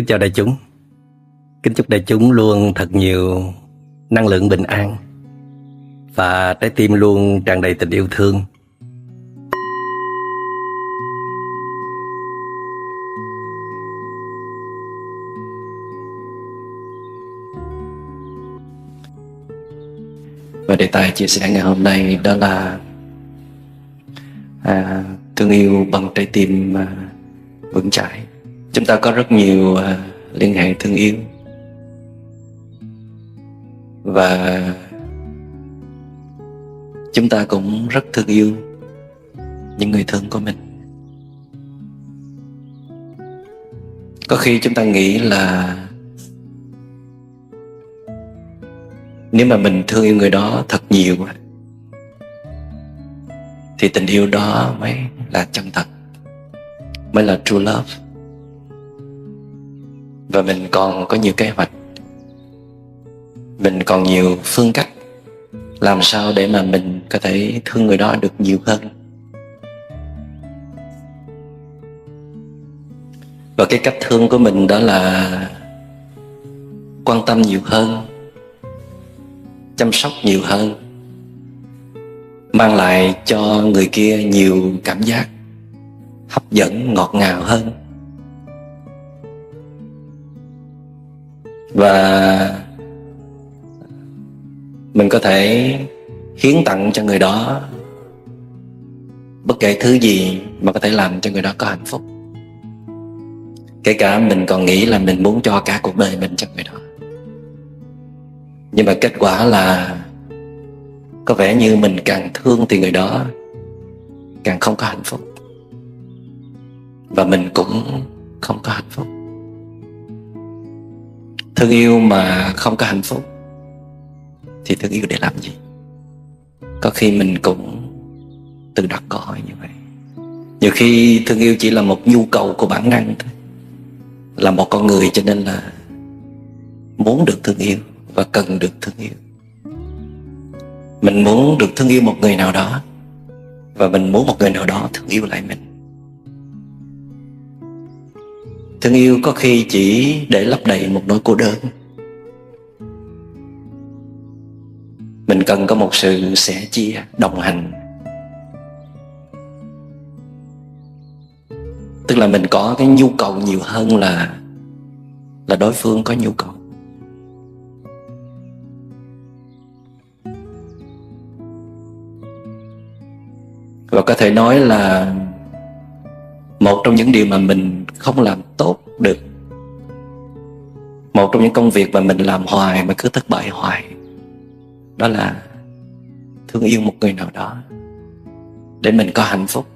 Kính chào đại chúng. Kính chúc đại chúng luôn thật nhiều năng lượng bình an và trái tim luôn tràn đầy tình yêu thương. Và đề tài chia sẻ ngày hôm nay đó là thương yêu bằng trái tim vững chãi. Chúng ta có rất nhiều liên hệ thương yêu và chúng ta cũng rất thương yêu những người thân của mình. Có khi chúng ta nghĩ là nếu mà mình thương yêu người đó thật nhiều thì tình yêu đó mới là chân thật, mới là true love. Và mình còn có nhiều kế hoạch, mình còn nhiều phương cách làm sao để mà mình có thể thương người đó được nhiều hơn. Và cái cách thương của mình đó là quan tâm nhiều hơn, chăm sóc nhiều hơn, mang lại cho người kia nhiều cảm giác hấp dẫn, ngọt ngào hơn. Và mình có thể hiến tặng cho người đó bất kể thứ gì mà có thể làm cho người đó có hạnh phúc. Kể cả mình còn nghĩ là mình muốn cho cả cuộc đời mình cho người đó, nhưng mà kết quả là có vẻ như mình càng thương thì người đó càng không có hạnh phúc, và mình cũng không có hạnh phúc. Thương yêu mà không có hạnh phúc thì thương yêu để làm gì? Có khi mình cũng tự đặt câu hỏi như vậy. Nhiều khi thương yêu chỉ là một nhu cầu của bản năng thôi. Là một con người cho nên là muốn được thương yêu và cần được thương yêu. Mình muốn được thương yêu một người nào đó, và mình muốn một người nào đó thương yêu lại mình. Thương yêu có khi chỉ để lấp đầy một nỗi cô đơn. Mình cần có một sự sẻ chia, đồng hành. Tức là mình có cái nhu cầu nhiều hơn là đối phương có nhu cầu. Và có thể nói là một trong những điều mà mình không làm tốt được, một trong những công việc mà mình làm hoài mà cứ thất bại hoài, đó là thương yêu một người nào đó để mình có hạnh phúc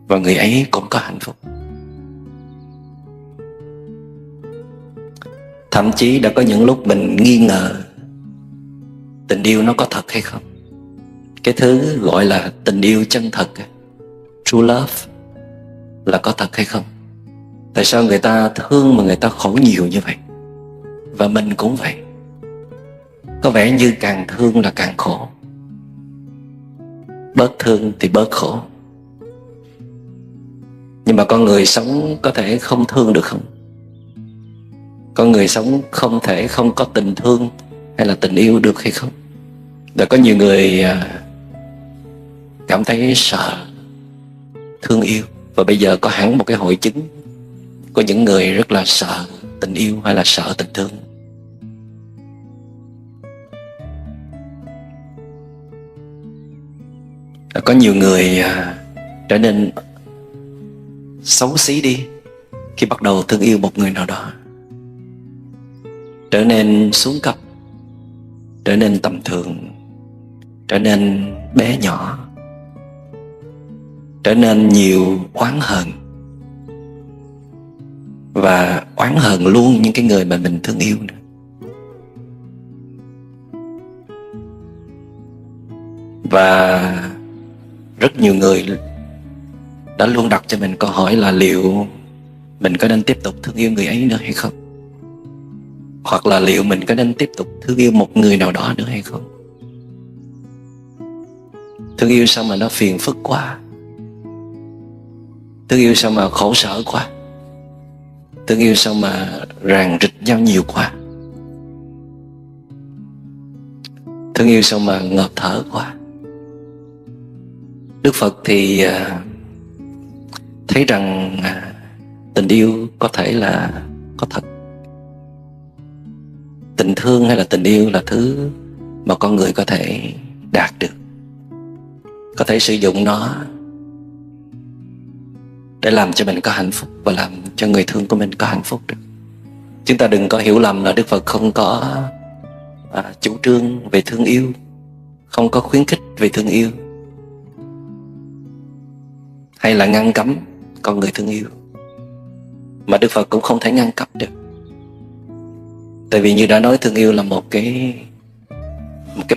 và người ấy cũng có hạnh phúc. Thậm chí đã có những lúc mình nghi ngờ tình yêu nó có thật hay không. Cái thứ gọi là tình yêu chân thật, true love, là có thật hay không? Tại sao người ta thương mà người ta khổ nhiều như vậy? Và mình cũng vậy. Có vẻ như càng thương là càng khổ, bớt thương thì bớt khổ. Nhưng mà con người sống có thể không thương được không? Con người sống không thể không có tình thương hay là tình yêu được hay không? Đã có nhiều người cảm thấy sợ thương yêu, và bây giờ có hẳn một cái hội chứng của những người rất là sợ tình yêu hay là sợ tình thương. Đã có nhiều người trở nên xấu xí đi khi bắt đầu thương yêu một người nào đó, trở nên xuống cấp, trở nên tầm thường, trở nên bé nhỏ, trở nên nhiều oán hờn, và oán hờn luôn những cái người mà mình thương yêu nữa. Và rất nhiều người đã luôn đặt cho mình câu hỏi là liệu mình có nên tiếp tục thương yêu người ấy nữa hay không? Hoặc là liệu mình có nên tiếp tục thương yêu một người nào đó nữa hay không? Thương yêu sao mà nó phiền phức quá, thương yêu sao mà khổ sở quá, Thương yêu sao mà ràng rịch nhau nhiều quá, thương yêu sao mà ngợp thở quá. Đức Phật thì thấy rằng tình yêu có thể là có thật. Tình thương hay là tình yêu là thứ mà con người có thể đạt được, có thể sử dụng nó để làm cho mình có hạnh phúc và làm cho người thương của mình có hạnh phúc được. Chúng ta đừng có hiểu lầm là Đức Phật không có chủ trương về thương yêu, không có khuyến khích về thương yêu, hay là ngăn cấm con người thương yêu. Mà Đức Phật cũng không thể ngăn cấm được. Tại vì như đã nói, thương yêu là một cái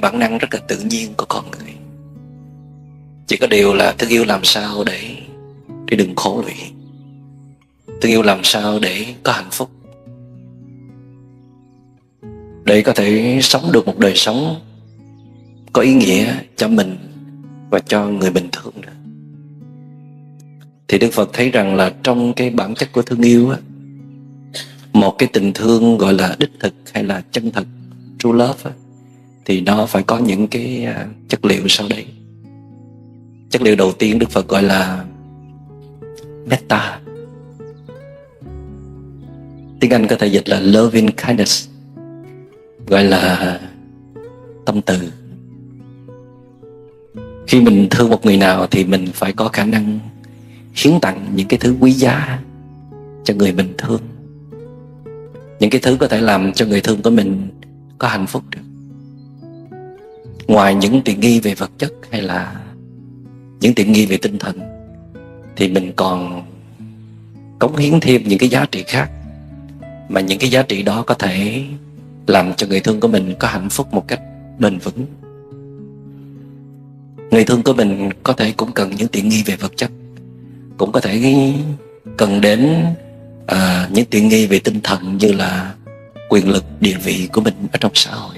bản năng rất là tự nhiên của con người. Chỉ có điều là thương yêu làm sao để đừng khổ lụy, thương yêu làm sao để có hạnh phúc, để có thể sống được một đời sống có ý nghĩa cho mình và cho người bình thường nữa. Thì Đức Phật thấy rằng là trong cái bản chất của thương yêu á, một cái tình thương gọi là đích thực hay là chân thật, true love á, thì nó phải có những cái chất liệu sau đây. Chất liệu đầu tiên Đức Phật gọi là metta. Tiếng Anh có thể dịch là loving kindness, gọi là tâm từ. Khi mình thương một người nào thì mình phải có khả năng hiến tặng những cái thứ quý giá cho người mình thương, những cái thứ có thể làm cho người thương của mình có hạnh phúc được. Ngoài những tiện nghi về vật chất hay là những tiện nghi về tinh thần, thì mình còn cống hiến thêm những cái giá trị khác, mà những cái giá trị đó có thể làm cho người thương của mình có hạnh phúc một cách bền vững. Người thương của mình có thể cũng cần những tiện nghi về vật chất, cũng có thể cần đến những tiện nghi về tinh thần như là quyền lực, địa vị của mình ở trong xã hội.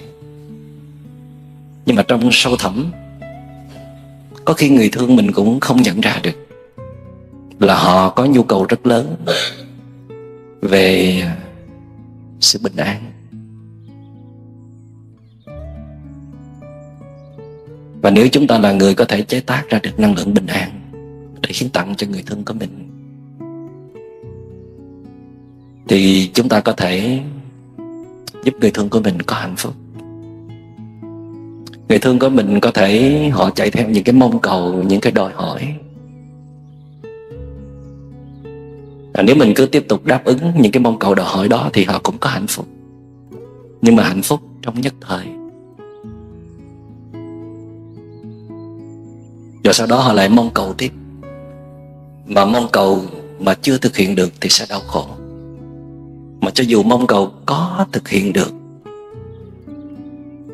Nhưng mà trong sâu thẳm, có khi người thương mình cũng không nhận ra được là họ có nhu cầu rất lớn về sự bình an. Và nếu chúng ta là người có thể chế tác ra được năng lượng bình an để hiến tặng cho người thương của mình, thì chúng ta có thể giúp người thương của mình có hạnh phúc. Người thương của mình có thể họ chạy theo những cái mong cầu, những cái đòi hỏi. Nếu mình cứ tiếp tục đáp ứng những cái mong cầu đòi hỏi đó thì họ cũng có hạnh phúc, nhưng mà hạnh phúc trong nhất thời. Rồi sau đó họ lại mong cầu tiếp, mà mong cầu mà chưa thực hiện được thì sẽ đau khổ. Mà cho dù mong cầu có thực hiện được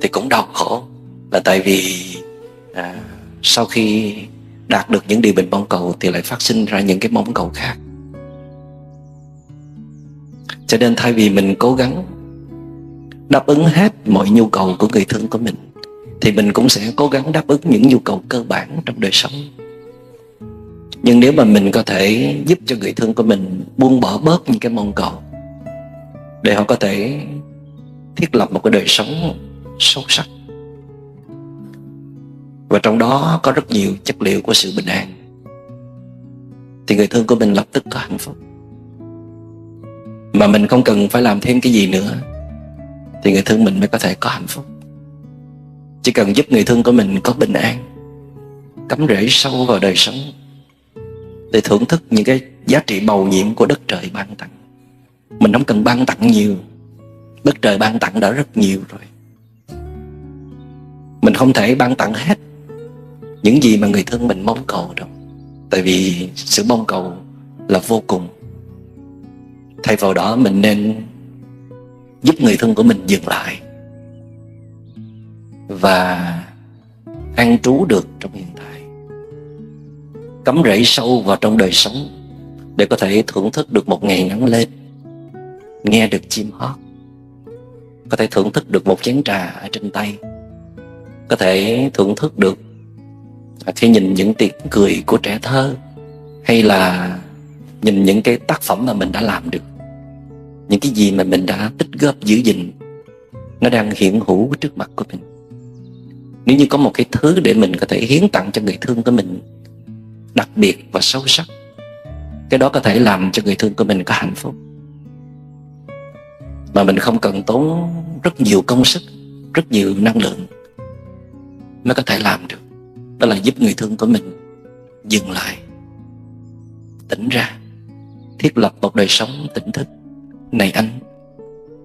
thì cũng đau khổ, là tại vì sau khi đạt được những điều mình mong cầu thì lại phát sinh ra những cái mong cầu khác. Cho nên thay vì mình cố gắng đáp ứng hết mọi nhu cầu của người thương của mình, thì mình cũng sẽ cố gắng đáp ứng những nhu cầu cơ bản trong đời sống. Nhưng nếu mà mình có thể giúp cho người thương của mình buông bỏ bớt những cái mong cầu, để họ có thể thiết lập một cái đời sống sâu sắc, và trong đó có rất nhiều chất liệu của sự bình an, thì người thương của mình lập tức có hạnh phúc. Mà mình không cần phải làm thêm cái gì nữa thì người thương mình mới có thể có hạnh phúc. Chỉ cần giúp người thương của mình có bình an, cắm rễ sâu vào đời sống, để thưởng thức những cái giá trị mầu nhiệm của đất trời ban tặng. Mình không cần ban tặng nhiều, đất trời ban tặng đã rất nhiều rồi. Mình không thể ban tặng hết những gì mà người thương mình mong cầu đâu, tại vì sự mong cầu là vô cùng. Thay vào đó mình nên giúp người thương của mình dừng lại và an trú được trong hiện tại, cắm rễ sâu vào trong đời sống, để có thể thưởng thức được một ngày nắng lên, nghe được chim hót, có thể thưởng thức được một chén trà ở trên tay, có thể thưởng thức được khi nhìn những tiếng cười của trẻ thơ, hay là nhìn những cái tác phẩm mà mình đã làm được. những cái gì mà mình đã tích góp giữ gìn nó đang hiện hữu trước mặt của mình. Nếu như có một cái thứ để mình có thể hiến tặng cho người thương của mình đặc biệt và sâu sắc, cái đó có thể làm cho người thương của mình có hạnh phúc, mà mình không cần tốn rất nhiều công sức, rất nhiều năng lượng mới có thể làm được. Đó là giúp người thương của mình dừng lại, tỉnh ra, thiết lập một đời sống tỉnh thức. Này anh,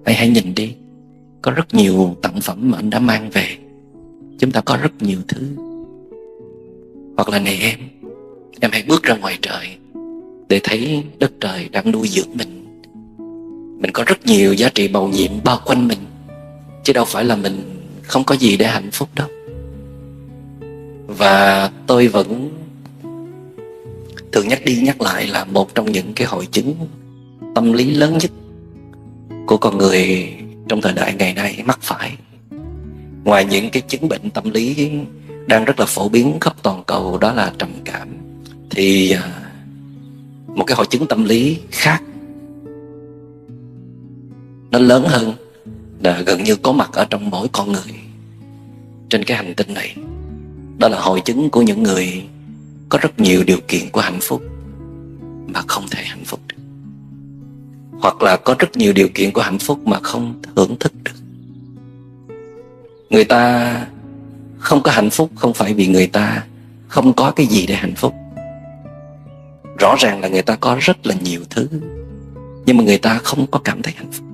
hãy nhìn đi, có rất nhiều tặng phẩm mà anh đã mang về, chúng ta có rất nhiều thứ. Hoặc là này em hãy bước ra ngoài trời để thấy đất trời đang nuôi dưỡng mình. Mình có rất nhiều giá trị màu nhiệm bao quanh mình, chứ đâu phải là mình không có gì để hạnh phúc đâu. Và tôi vẫn thường nhắc đi nhắc lại là một trong những cái hội chứng tâm lý lớn nhất của con người trong thời đại ngày nay mắc phải. Ngoài những cái chứng bệnh tâm lý đang rất là phổ biến khắp toàn cầu, đó là trầm cảm, thì một cái hội chứng tâm lý khác nó lớn hơn, là gần như có mặt ở trong mỗi con người trên cái hành tinh này. Đó là hội chứng của những người có rất nhiều điều kiện của hạnh phúc mà không thể hạnh phúc được, hoặc là có rất nhiều điều kiện của hạnh phúc mà không thưởng thức được. Người ta không có hạnh phúc không phải vì người ta không có cái gì để hạnh phúc. Rõ ràng là người ta có rất là nhiều thứ, nhưng mà người ta không có cảm thấy hạnh phúc.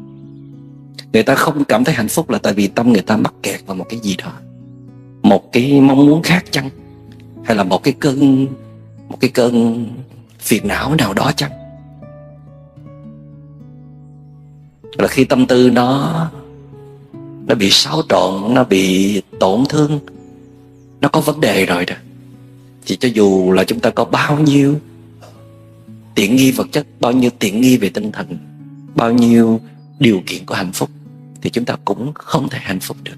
Người ta không cảm thấy hạnh phúc là tại vì tâm người ta mắc kẹt vào một cái gì đó, một cái mong muốn khác chăng, hay là một cái cơn phiền não nào đó chăng. Là khi tâm tư nó bị xáo trộn, nó bị tổn thương, nó có vấn đề rồi đó, thì cho dù là chúng ta có bao nhiêu tiện nghi vật chất, bao nhiêu tiện nghi về tinh thần, bao nhiêu điều kiện của hạnh phúc, thì chúng ta cũng không thể hạnh phúc được.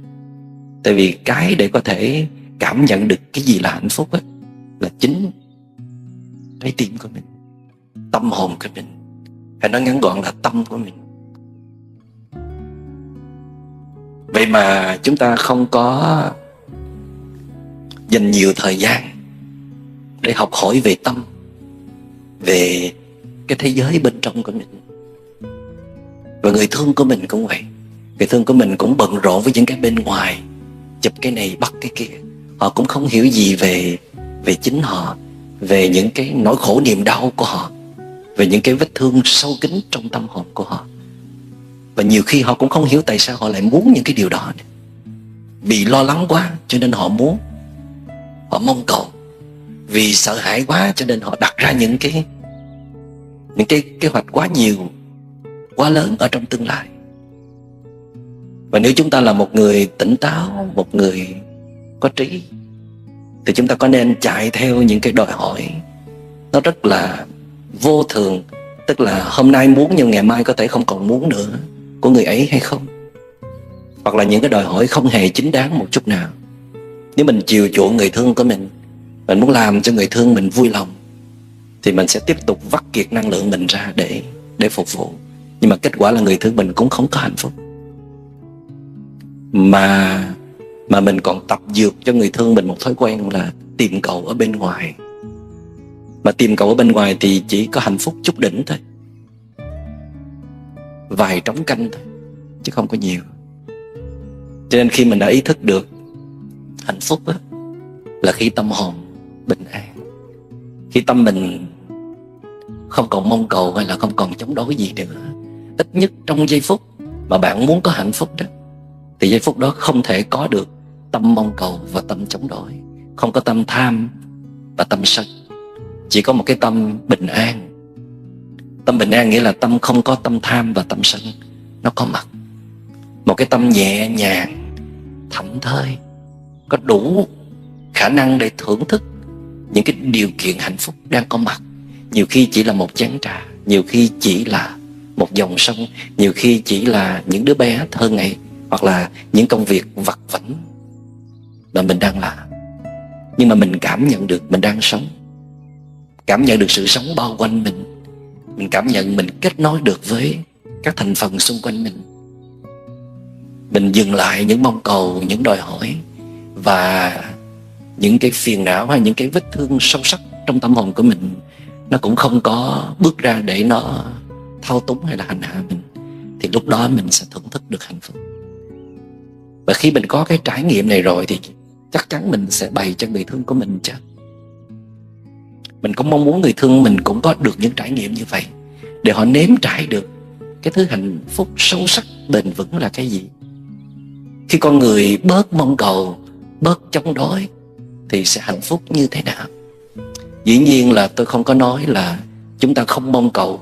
Tại vì cái để có thể cảm nhận được cái gì là hạnh phúc ấy, là chính trái tim của mình, tâm hồn của mình, hay nói ngắn gọn là tâm của mình. Vậy mà chúng ta không có dành nhiều thời gian để học hỏi về tâm, về cái thế giới bên trong của mình. Và người thương của mình cũng vậy. Người thương của mình cũng bận rộn với những cái bên ngoài, chụp cái này bắt cái kia. Họ cũng không hiểu gì về chính họ, về những cái nỗi khổ niềm đau của họ, về những cái vết thương sâu kín trong tâm hồn của họ. Và nhiều khi họ cũng không hiểu tại sao họ lại muốn những cái điều đó. Bị lo lắng quá cho nên họ muốn, họ mong cầu. Vì sợ hãi quá cho nên họ đặt ra những cái kế hoạch quá nhiều, quá lớn ở trong tương lai. Và nếu chúng ta là một người tỉnh táo, một người có trí, thì chúng ta có nên chạy theo những cái đòi hỏi nó rất là vô thường, tức là hôm nay muốn nhưng ngày mai có thể không còn muốn nữa của người ấy hay không? Hoặc là những cái đòi hỏi không hề chính đáng một chút nào. Nếu mình chiều chuộng người thương của mình muốn làm cho người thương mình vui lòng, thì mình sẽ tiếp tục vắt kiệt năng lượng mình ra để phục vụ. Nhưng mà kết quả là người thương mình cũng không có hạnh phúc. Mà mình còn tập dược cho người thương mình một thói quen là tìm cầu ở bên ngoài. Mà tìm cầu ở bên ngoài thì chỉ có hạnh phúc chút đỉnh thôi, vài trống canh thôi, chứ không có nhiều. Cho nên khi mình đã ý thức được hạnh phúc á, là khi tâm hồn bình an, khi tâm mình không còn mong cầu hay là không còn chống đối gì nữa. Ít nhất trong giây phút mà bạn muốn có hạnh phúc đó, thì giây phút đó không thể có được tâm mong cầu và tâm chống đối, không có tâm tham và tâm sân, chỉ có một cái tâm bình an. Tâm bình an nghĩa là tâm không có tâm tham và tâm sân nó có mặt. Một cái tâm nhẹ nhàng, thảnh thơi, có đủ khả năng để thưởng thức những cái điều kiện hạnh phúc đang có mặt. Nhiều khi chỉ là một chén trà, nhiều khi chỉ là một dòng sông, nhiều khi chỉ là những đứa bé thơ ngây, hoặc là những công việc vặt vãnh mà mình đang làm. Nhưng mà mình cảm nhận được mình đang sống, cảm nhận được sự sống bao quanh mình cảm nhận mình kết nối được với các thành phần xung quanh mình dừng lại những mong cầu, những đòi hỏi và những cái phiền não hay những cái vết thương sâu sắc trong tâm hồn của mình, nó cũng không có bước ra để nó thao túng hay là hành hạ mình, thì lúc đó mình sẽ thưởng thức được hạnh phúc. Và khi mình có cái trải nghiệm này rồi thì chắc chắn mình sẽ bày cho người thương của mình chứ. Mình cũng mong muốn người thương mình cũng có được những trải nghiệm như vậy, để họ nếm trải được cái thứ hạnh phúc sâu sắc bền vững là cái gì. Khi con người bớt mong cầu, bớt chống đối thì sẽ hạnh phúc như thế nào? Dĩ nhiên là tôi không có nói là chúng ta không mong cầu,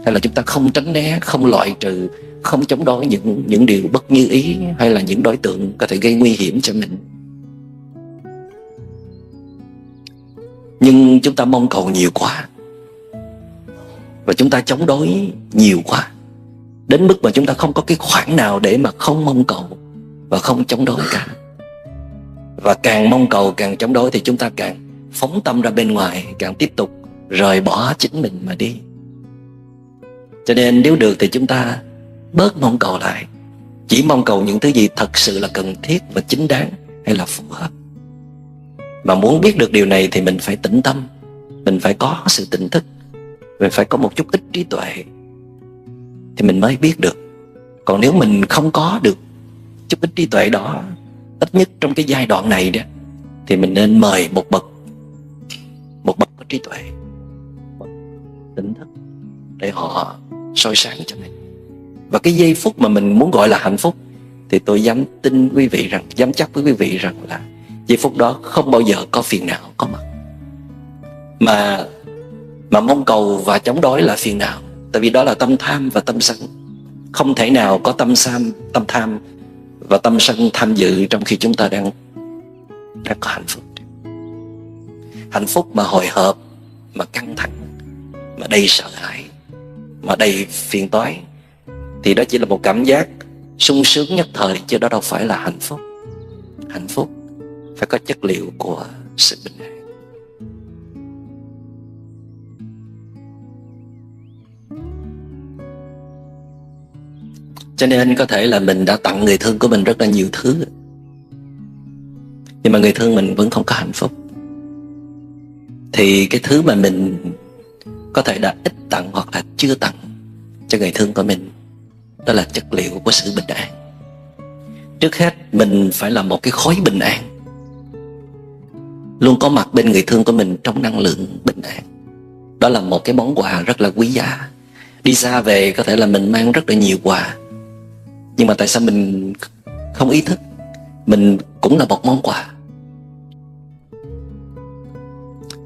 hay là chúng ta không tránh né, không loại trừ, không chống đối những điều bất như ý, hay là những đối tượng có thể gây nguy hiểm cho mình. Nhưng chúng ta mong cầu nhiều quá, và chúng ta chống đối nhiều quá, đến mức mà chúng ta không có cái khoảng nào để mà không mong cầu và không chống đối cả. Và càng mong cầu, càng chống đối thì chúng ta càng phóng tâm ra bên ngoài, càng tiếp tục rời bỏ chính mình mà đi. Cho nên nếu được thì chúng ta bớt mong cầu lại, chỉ mong cầu những thứ gì thật sự là cần thiết và chính đáng hay là phù hợp. Mà muốn biết được điều này thì mình phải tĩnh tâm, mình phải có sự tỉnh thức, mình phải có một chút ít trí tuệ thì mình mới biết được. Còn nếu mình không có được chút ít trí tuệ đó, ít nhất trong cái giai đoạn này đó, thì mình nên mời một bậc có trí tuệ, bậc tỉnh thức, để họ soi sáng cho mình. Và cái giây phút mà mình muốn gọi là hạnh phúc thì tôi dám tin quý vị rằng, dám chắc với quý vị rằng là giây phút đó không bao giờ có phiền não có mặt. Mà mong cầu và chống đối là phiền não, tại vì đó là tâm tham và tâm sân. Không thể nào có tâm tham và tâm sân tham dự trong khi chúng ta đang có hạnh phúc. Hạnh phúc mà hồi hộp, mà căng thẳng, mà đầy sợ hãi, mà đầy phiền toái, thì đó chỉ là một cảm giác sung sướng nhất thời, chứ đó đâu phải là hạnh phúc. Hạnh phúc phải có chất liệu của sự bình an. Cho nên có thể là mình đã tặng người thương của mình rất là nhiều thứ, nhưng mà người thương mình vẫn không có hạnh phúc. Thì cái thứ mà mình có thể đã ít tặng hoặc là chưa tặng cho người thương của mình, đó là chất liệu của sự bình an. Trước hết mình phải là một cái khối bình an, luôn có mặt bên người thương của mình trong năng lượng bình an. Đó là một cái món quà rất là quý giá. Đi xa về có thể là mình mang rất là nhiều quà, nhưng mà tại sao mình không ý thức mình cũng là một món quà.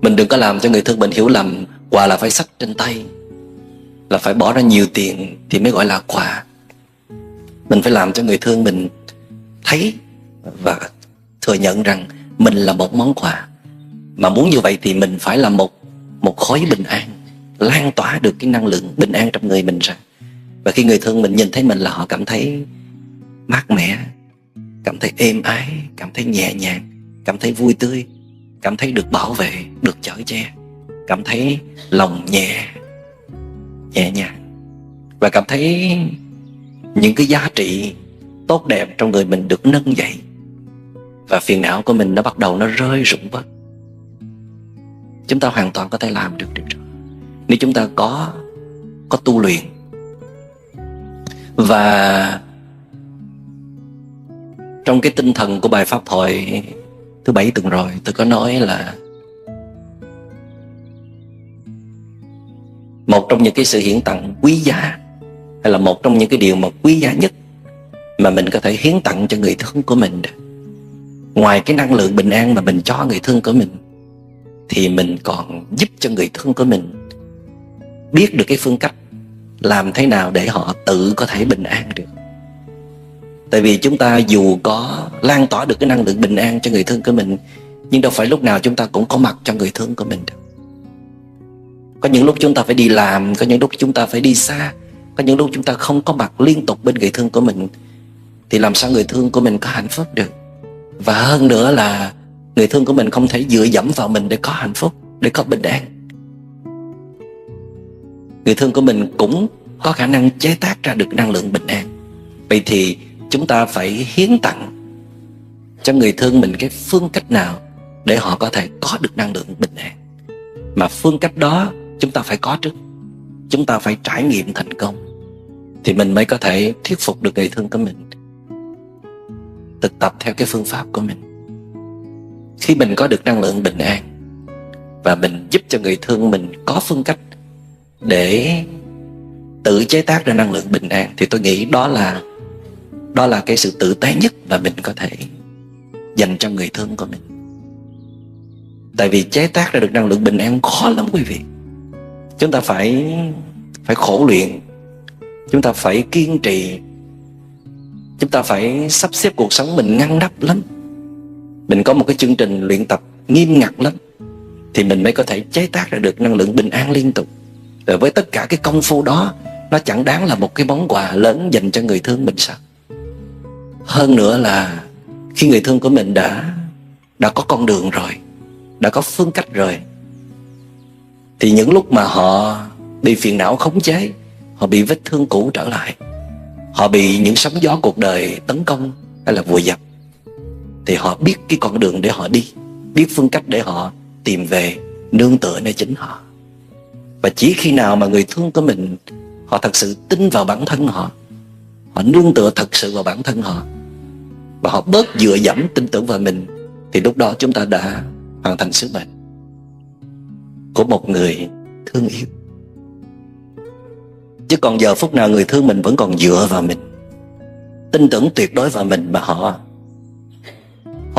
Mình đừng có làm cho người thương mình hiểu lầm quà là phải xách trên tay, là phải bỏ ra nhiều tiền thì mới gọi là quà. Mình phải làm cho người thương mình thấy và thừa nhận rằng mình là một món quà. Mà muốn như vậy thì mình phải là một khối bình an, lan tỏa được cái năng lượng bình an trong người mình ra. Và khi người thương mình nhìn thấy mình là họ cảm thấy mát mẻ, cảm thấy êm ái, cảm thấy nhẹ nhàng, cảm thấy vui tươi, cảm thấy được bảo vệ, được chở che, cảm thấy lòng nhẹ nhàng, và cảm thấy những cái giá trị tốt đẹp trong người mình được nâng dậy, và phiền não của mình nó bắt đầu nó rơi rụng bớt. Chúng ta hoàn toàn có thể làm được điều đó nếu chúng ta có tu luyện. Và trong cái tinh thần của bài pháp thoại thứ 7 tuần rồi, tôi có nói là một trong những cái sự hiến tặng quý giá, hay là một trong những cái điều mà quý giá nhất mà mình có thể hiến tặng cho người thương của mình, ngoài cái năng lượng bình an mà mình cho người thương của mình, thì mình còn giúp cho người thương của mình biết được cái phương cách làm thế nào để họ tự có thể bình an được. Tại vì chúng ta dù có lan tỏa được cái năng lượng bình an cho người thương của mình, nhưng đâu phải lúc nào chúng ta cũng có mặt cho người thương của mình được. Có những lúc chúng ta phải đi làm, có những lúc chúng ta phải đi xa, có những lúc chúng ta không có mặt liên tục bên người thương của mình, thì làm sao người thương của mình có hạnh phúc được. Và hơn nữa là người thương của mình không thể dựa dẫm vào mình để có hạnh phúc, để có bình an. Người thương của mình cũng có khả năng chế tác ra được năng lượng bình an. Vậy thì chúng ta phải hiến tặng cho người thương mình cái phương cách nào để họ có thể có được năng lượng bình an. Mà phương cách đó chúng ta phải có trước. Chúng ta phải trải nghiệm thành công thì mình mới có thể thuyết phục được người thương của mình thực tập theo cái phương pháp của mình. Khi mình có được năng lượng bình an và mình giúp cho người thương mình có phương cách để tự chế tác ra năng lượng bình an, thì tôi nghĩ đó là cái sự tử tế nhất mà mình có thể dành cho người thương của mình. Tại vì chế tác ra được năng lượng bình an khó lắm quý vị. Chúng ta phải khổ luyện, chúng ta phải kiên trì, chúng ta phải sắp xếp cuộc sống mình ngăn nắp lắm. Mình có một cái chương trình luyện tập nghiêm ngặt lắm thì mình mới có thể chế tác ra được năng lượng bình an liên tục. Rồi với tất cả cái công phu đó, nó chẳng đáng là một cái món quà lớn dành cho người thương mình sao? Hơn nữa là khi người thương của mình đã có con đường rồi, đã có phương cách rồi, thì những lúc mà họ bị phiền não khống chế, họ bị vết thương cũ trở lại, họ bị những sóng gió cuộc đời tấn công hay là vùi dập, thì họ biết cái con đường để họ đi, biết phương cách để họ tìm về nương tựa nơi chính họ. Và chỉ khi nào mà người thương của mình họ thật sự tin vào bản thân họ, họ nương tựa thật sự vào bản thân họ, và họ bớt dựa dẫm tin tưởng vào mình, thì lúc đó chúng ta đã hoàn thành sứ mệnh của một người thương yêu. Chứ còn giờ phút nào người thương mình vẫn còn dựa vào mình, tin tưởng tuyệt đối vào mình, mà họ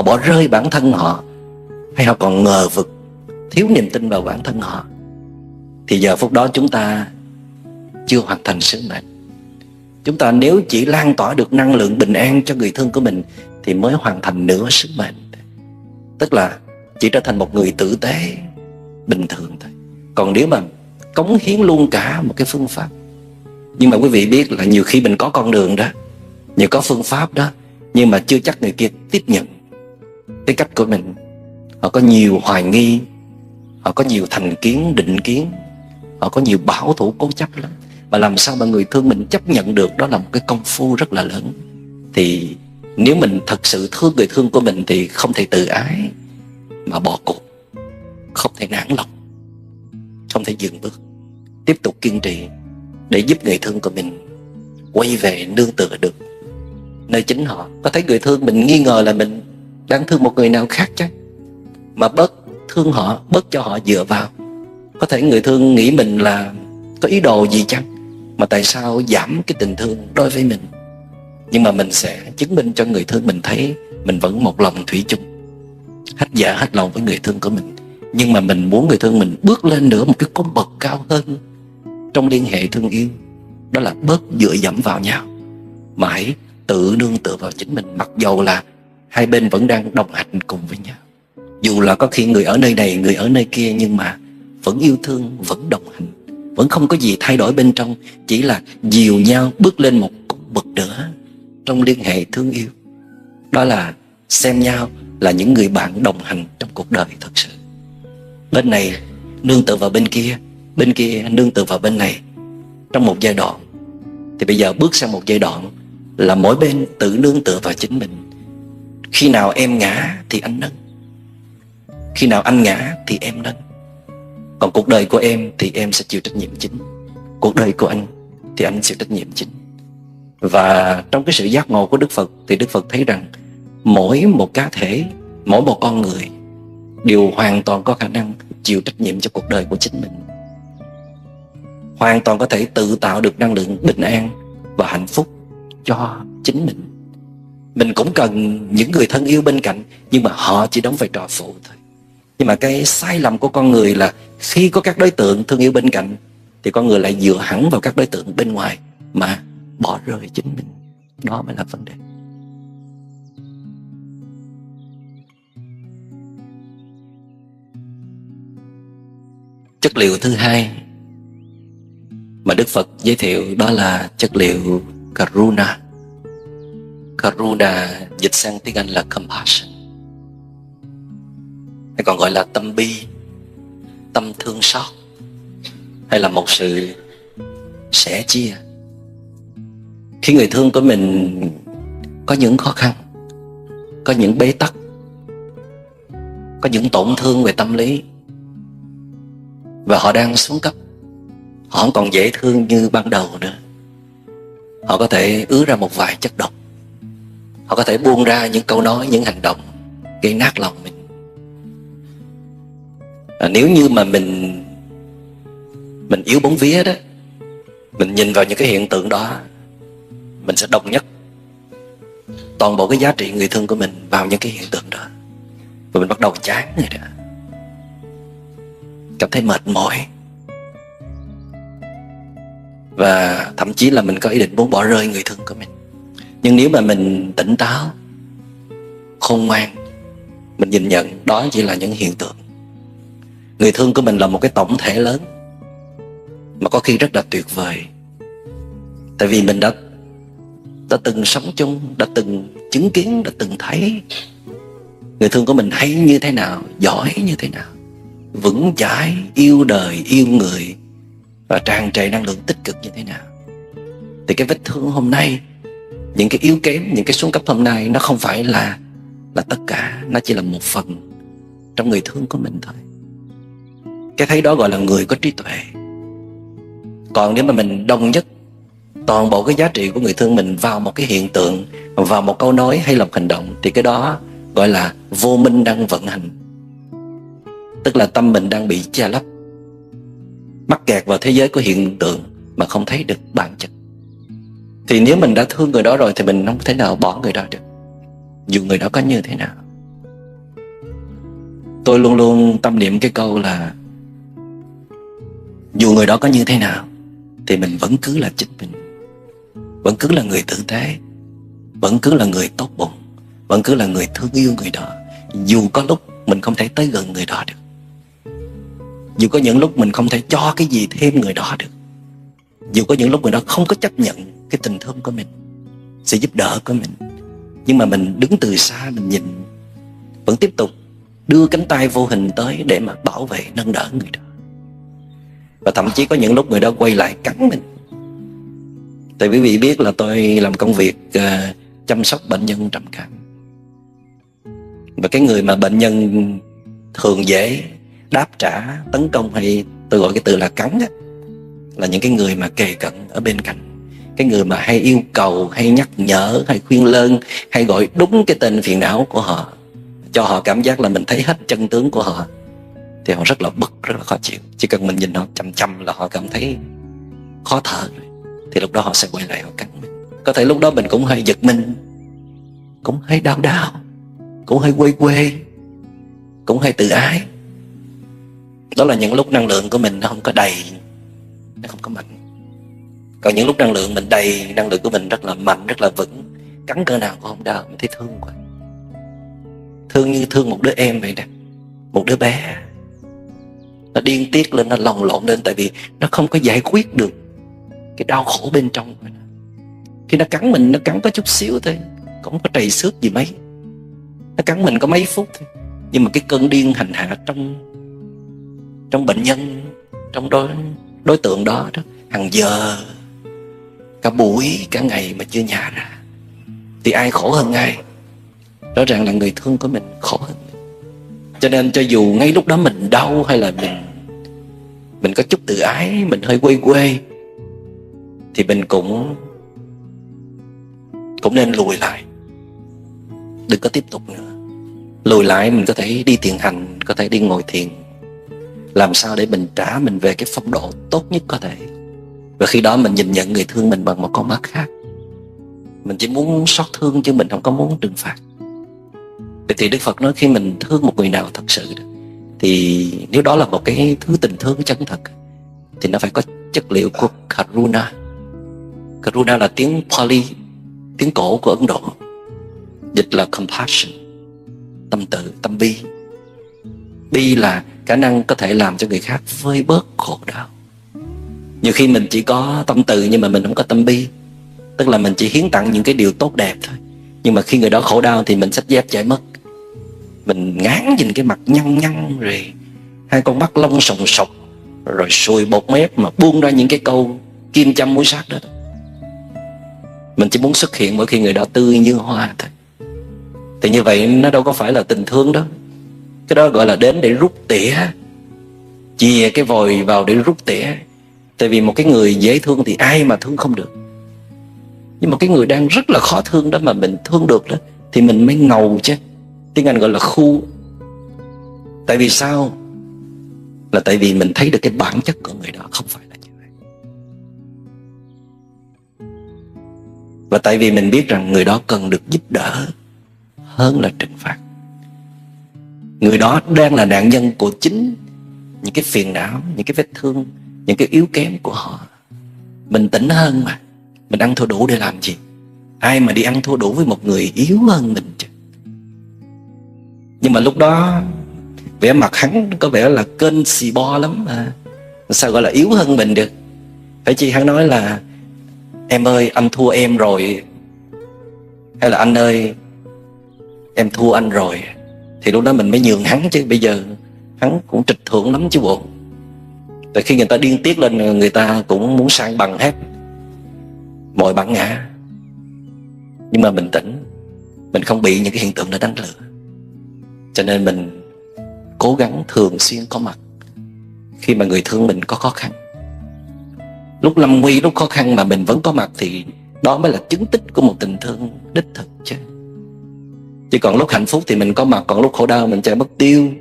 bỏ rơi bản thân họ, hay họ còn ngờ vực, thiếu niềm tin vào bản thân họ, thì giờ phút đó chúng ta chưa hoàn thành sứ mệnh. Chúng ta nếu chỉ lan tỏa được năng lượng bình an cho người thương của mình thì mới hoàn thành nửa sứ mệnh. Tức là chỉ trở thành một người tử tế bình thường thôi. Còn nếu mà cống hiến luôn cả một cái phương pháp, nhưng mà quý vị biết là nhiều khi mình có con đường đó, nhiều có phương pháp đó, nhưng mà chưa chắc người kia tiếp nhận cái cách của mình. Họ có nhiều hoài nghi, họ có nhiều thành kiến, định kiến, họ có nhiều bảo thủ cố chấp lắm. Và làm sao mà người thương mình chấp nhận được, đó là một cái công phu rất là lớn. Thì nếu mình thật sự thương người thương của mình thì không thể tự ái mà bỏ cuộc, không thể nản lòng, không thể dừng bước, tiếp tục kiên trì để giúp người thương của mình quay về nương tựa được nơi chính họ. Có thấy người thương mình nghi ngờ là mình đang thương một người nào khác chứ, mà bớt thương họ, bớt cho họ dựa vào. Có thể người thương nghĩ mình là có ý đồ gì chăng, mà tại sao giảm cái tình thương đối với mình. Nhưng mà mình sẽ chứng minh cho người thương mình thấy mình vẫn một lòng thủy chung, hết dạ hết lòng với người thương của mình. Nhưng mà mình muốn người thương mình bước lên nữa một cái cung bậc cao hơn trong liên hệ thương yêu. Đó là bớt dựa dẫm vào nhau, mà hãy tự nương tựa vào chính mình. Mặc dầu là hai bên vẫn đang đồng hành cùng với nhau, dù là có khi người ở nơi này, người ở nơi kia, nhưng mà vẫn yêu thương, vẫn đồng hành, vẫn không có gì thay đổi bên trong. Chỉ là dìu nhau bước lên một cung bậc nữa trong liên hệ thương yêu. Đó là xem nhau là những người bạn đồng hành trong cuộc đời thật sự. Bên này nương tựa vào bên kia nương tựa vào bên này trong một giai đoạn. Thì bây giờ bước sang một giai đoạn là mỗi bên tự nương tựa vào chính mình. Khi nào em ngã thì anh nâng, khi nào anh ngã thì em nâng. Còn cuộc đời của em thì em sẽ chịu trách nhiệm chính, cuộc đời của anh thì anh chịu trách nhiệm chính. Và trong cái sự giác ngộ của Đức Phật thì Đức Phật thấy rằng mỗi một cá thể, mỗi một con người đều hoàn toàn có khả năng chịu trách nhiệm cho cuộc đời của chính mình, hoàn toàn có thể tự tạo được năng lượng bình an và hạnh phúc cho chính mình. Mình cũng cần những người thân yêu bên cạnh, nhưng mà họ chỉ đóng vai trò phụ thôi. Nhưng mà cái sai lầm của con người là khi có các đối tượng thương yêu bên cạnh thì con người lại dựa hẳn vào các đối tượng bên ngoài mà bỏ rơi chính mình. Đó mới là vấn đề. Chất liệu thứ hai mà Đức Phật giới thiệu đó là chất liệu Karuna. Karuna dịch sang tiếng Anh là compassion, hay còn gọi là tâm bi, tâm thương xót, hay là một sự sẻ chia. Khi người thương của mình có những khó khăn, có những bế tắc, có những tổn thương về tâm lý, và họ đang xuống cấp, họ không còn dễ thương như ban đầu nữa. Họ có thể ứa ra một vài chất độc, họ có thể buông ra những câu nói, những hành động gây nát lòng mình. Nếu như mà mình yếu bóng vía đó, mình nhìn vào những cái hiện tượng đó, mình sẽ đồng nhất toàn bộ cái giá trị người thương của mình vào những cái hiện tượng đó, và mình bắt đầu chán rồi đó, cảm thấy mệt mỏi, và thậm chí là mình có ý định muốn bỏ rơi người thương của mình. Nhưng nếu mà mình tỉnh táo, khôn ngoan, mình nhìn nhận đó chỉ là những hiện tượng. Người thương của mình là một cái tổng thể lớn mà có khi rất là tuyệt vời, tại vì mình đã từng sống chung, đã từng chứng kiến, đã từng thấy người thương của mình hay như thế nào, giỏi như thế nào, vững chãi, yêu đời, yêu người và tràn trề năng lượng tích cực như thế nào. Thì cái vết thương hôm nay, những cái yếu kém, những cái xuống cấp hôm nay, nó không phải là tất cả, nó chỉ là một phần trong người thương của mình thôi. Cái thấy đó gọi là người có trí tuệ. Còn nếu mà mình đồng nhất toàn bộ cái giá trị của người thương mình vào một cái hiện tượng, vào một câu nói hay là một hành động, thì cái đó gọi là vô minh đang vận hành. Tức là tâm mình đang bị che lấp, mắc kẹt vào thế giới của hiện tượng mà không thấy được bản chất. Thì nếu mình đã thương người đó rồi thì mình không thể nào bỏ người đó được, dù người đó có như thế nào. Tôi luôn luôn tâm niệm cái câu là dù người đó có như thế nào thì mình vẫn cứ là chính mình, vẫn cứ là người tử tế, vẫn cứ là người tốt bụng, vẫn cứ là người thương yêu người đó. Dù có lúc mình không thể tới gần người đó được, dù có những lúc mình không thể cho cái gì thêm người đó được, dù có những lúc người đó không có chấp nhận cái tình thương của mình, sự giúp đỡ của mình, nhưng mà mình đứng từ xa mình nhìn, vẫn tiếp tục đưa cánh tay vô hình tới để mà bảo vệ, nâng đỡ người đó. Và thậm chí có những lúc người đó quay lại cắn mình. Tại quý vị biết là tôi làm công việc chăm sóc bệnh nhân trầm cảm, và cái người mà bệnh nhân thường dễ đáp trả, tấn công, hay tôi gọi cái từ là cắn á, là những cái người mà kề cận ở bên cạnh. Cái người mà hay yêu cầu, hay nhắc nhở, hay khuyên lơn, hay gọi đúng cái tên phiền não của họ, cho họ cảm giác là mình thấy hết chân tướng của họ, thì họ rất là bực, rất là khó chịu. Chỉ cần mình nhìn họ chăm chăm là họ cảm thấy khó thở rồi, thì lúc đó họ sẽ quay lại, họ cắn mình. Có thể lúc đó mình cũng hơi giật mình, cũng hơi đau đau, cũng hơi quê quê, cũng hơi tự ái. Đó là những lúc năng lượng của mình nó không có đầy, nó không có mạnh. Còn những lúc năng lượng mình đầy, năng lượng của mình rất là mạnh, rất là vững, cắn cỡ nào cũng không đau, mình thấy thương quá. Thương như thương một đứa em vậy nè, một đứa bé. Nó điên tiết lên, nó lồng lộn lên, tại vì nó không có giải quyết được cái đau khổ bên trong của nó. Khi nó cắn mình, nó cắn có chút xíu thôi, cũng không có trầy xước gì mấy, nó cắn mình có mấy phút thôi. Nhưng mà cái cơn điên hành hạ trong bệnh nhân, trong đối tượng đó, hàng giờ, cả buổi, cả ngày mà chưa nhả ra, thì ai khổ hơn ai? Rõ ràng là người thương của mình khổ hơn mình. Cho nên cho dù ngay lúc đó mình đau, hay là mình có chút tự ái, mình hơi quê quê, thì mình cũng nên lùi lại, đừng có tiếp tục nữa. Lùi lại, mình có thể đi thiền hành, có thể đi ngồi thiền, làm sao để mình trả mình về cái phong độ tốt nhất có thể. Và khi đó mình nhìn nhận người thương mình bằng một con mắt khác. Mình chỉ muốn xót thương chứ mình không có muốn trừng phạt. Vậy thì Đức Phật nói khi mình thương một người nào thật sự đó, thì nếu đó là một cái thứ tình thương chân thật, thì nó phải có chất liệu của Karuna. Karuna là tiếng Pali, tiếng cổ của Ấn Độ, dịch là compassion, tâm từ, tâm bi. Bi là khả năng có thể làm cho người khác vơi bớt khổ đau. Nhiều khi mình chỉ có tâm từ nhưng mà mình không có tâm bi, tức là mình chỉ hiến tặng những cái điều tốt đẹp thôi, nhưng mà khi người đó khổ đau thì mình xách dép chạy mất. Mình ngán nhìn cái mặt nhăn nhăn, rồi hai con mắt lông sòng sọc, rồi sùi bọt mép, mà buông ra những cái câu kim châm muối sát đó. Mình chỉ muốn xuất hiện mỗi khi người đó tươi như hoa thôi. Thì như vậy nó đâu có phải là tình thương đó. Cái đó gọi là đến để rút tỉa, chìa cái vòi vào để rút tỉa. Tại vì một cái người dễ thương thì ai mà thương không được. Nhưng mà cái người đang rất là khó thương đó mà mình thương được đó, thì mình mới ngầu chứ. Tiếng Anh gọi là khu. Tại vì sao? Là tại vì mình thấy được cái bản chất của người đó không phải là như vậy. Và tại vì mình biết rằng người đó cần được giúp đỡ hơn là trừng phạt. Người đó đang là nạn nhân của chính những cái phiền não, những cái vết thương, những cái yếu kém của họ. Mình tỉnh hơn mà. Mình ăn thua đủ để làm gì? Ai mà đi ăn thua đủ với một người yếu hơn mình chứ. Nhưng mà lúc đó vẻ mặt hắn có vẻ là kênh xì bo lắm mà. Sao gọi là yếu hơn mình được? Phải chi hắn nói là em ơi anh thua em rồi, hay là anh ơi em thua anh rồi. Thì lúc đó mình mới nhường hắn chứ. Bây giờ hắn cũng trịch thượng lắm chứ bộ. Tại khi người ta điên tiết lên, người ta cũng muốn sang bằng hết mọi bản ngã. Nhưng mà bình tĩnh, mình không bị những cái hiện tượng đó đánh lừa. Cho nên mình cố gắng thường xuyên có mặt khi mà người thương mình có khó khăn. Lúc lâm nguy, lúc khó khăn mà mình vẫn có mặt thì đó mới là chứng tích của một tình thương đích thực chứ. Chứ còn lúc hạnh phúc thì mình có mặt, còn lúc khổ đau mình chạy mất tiêu.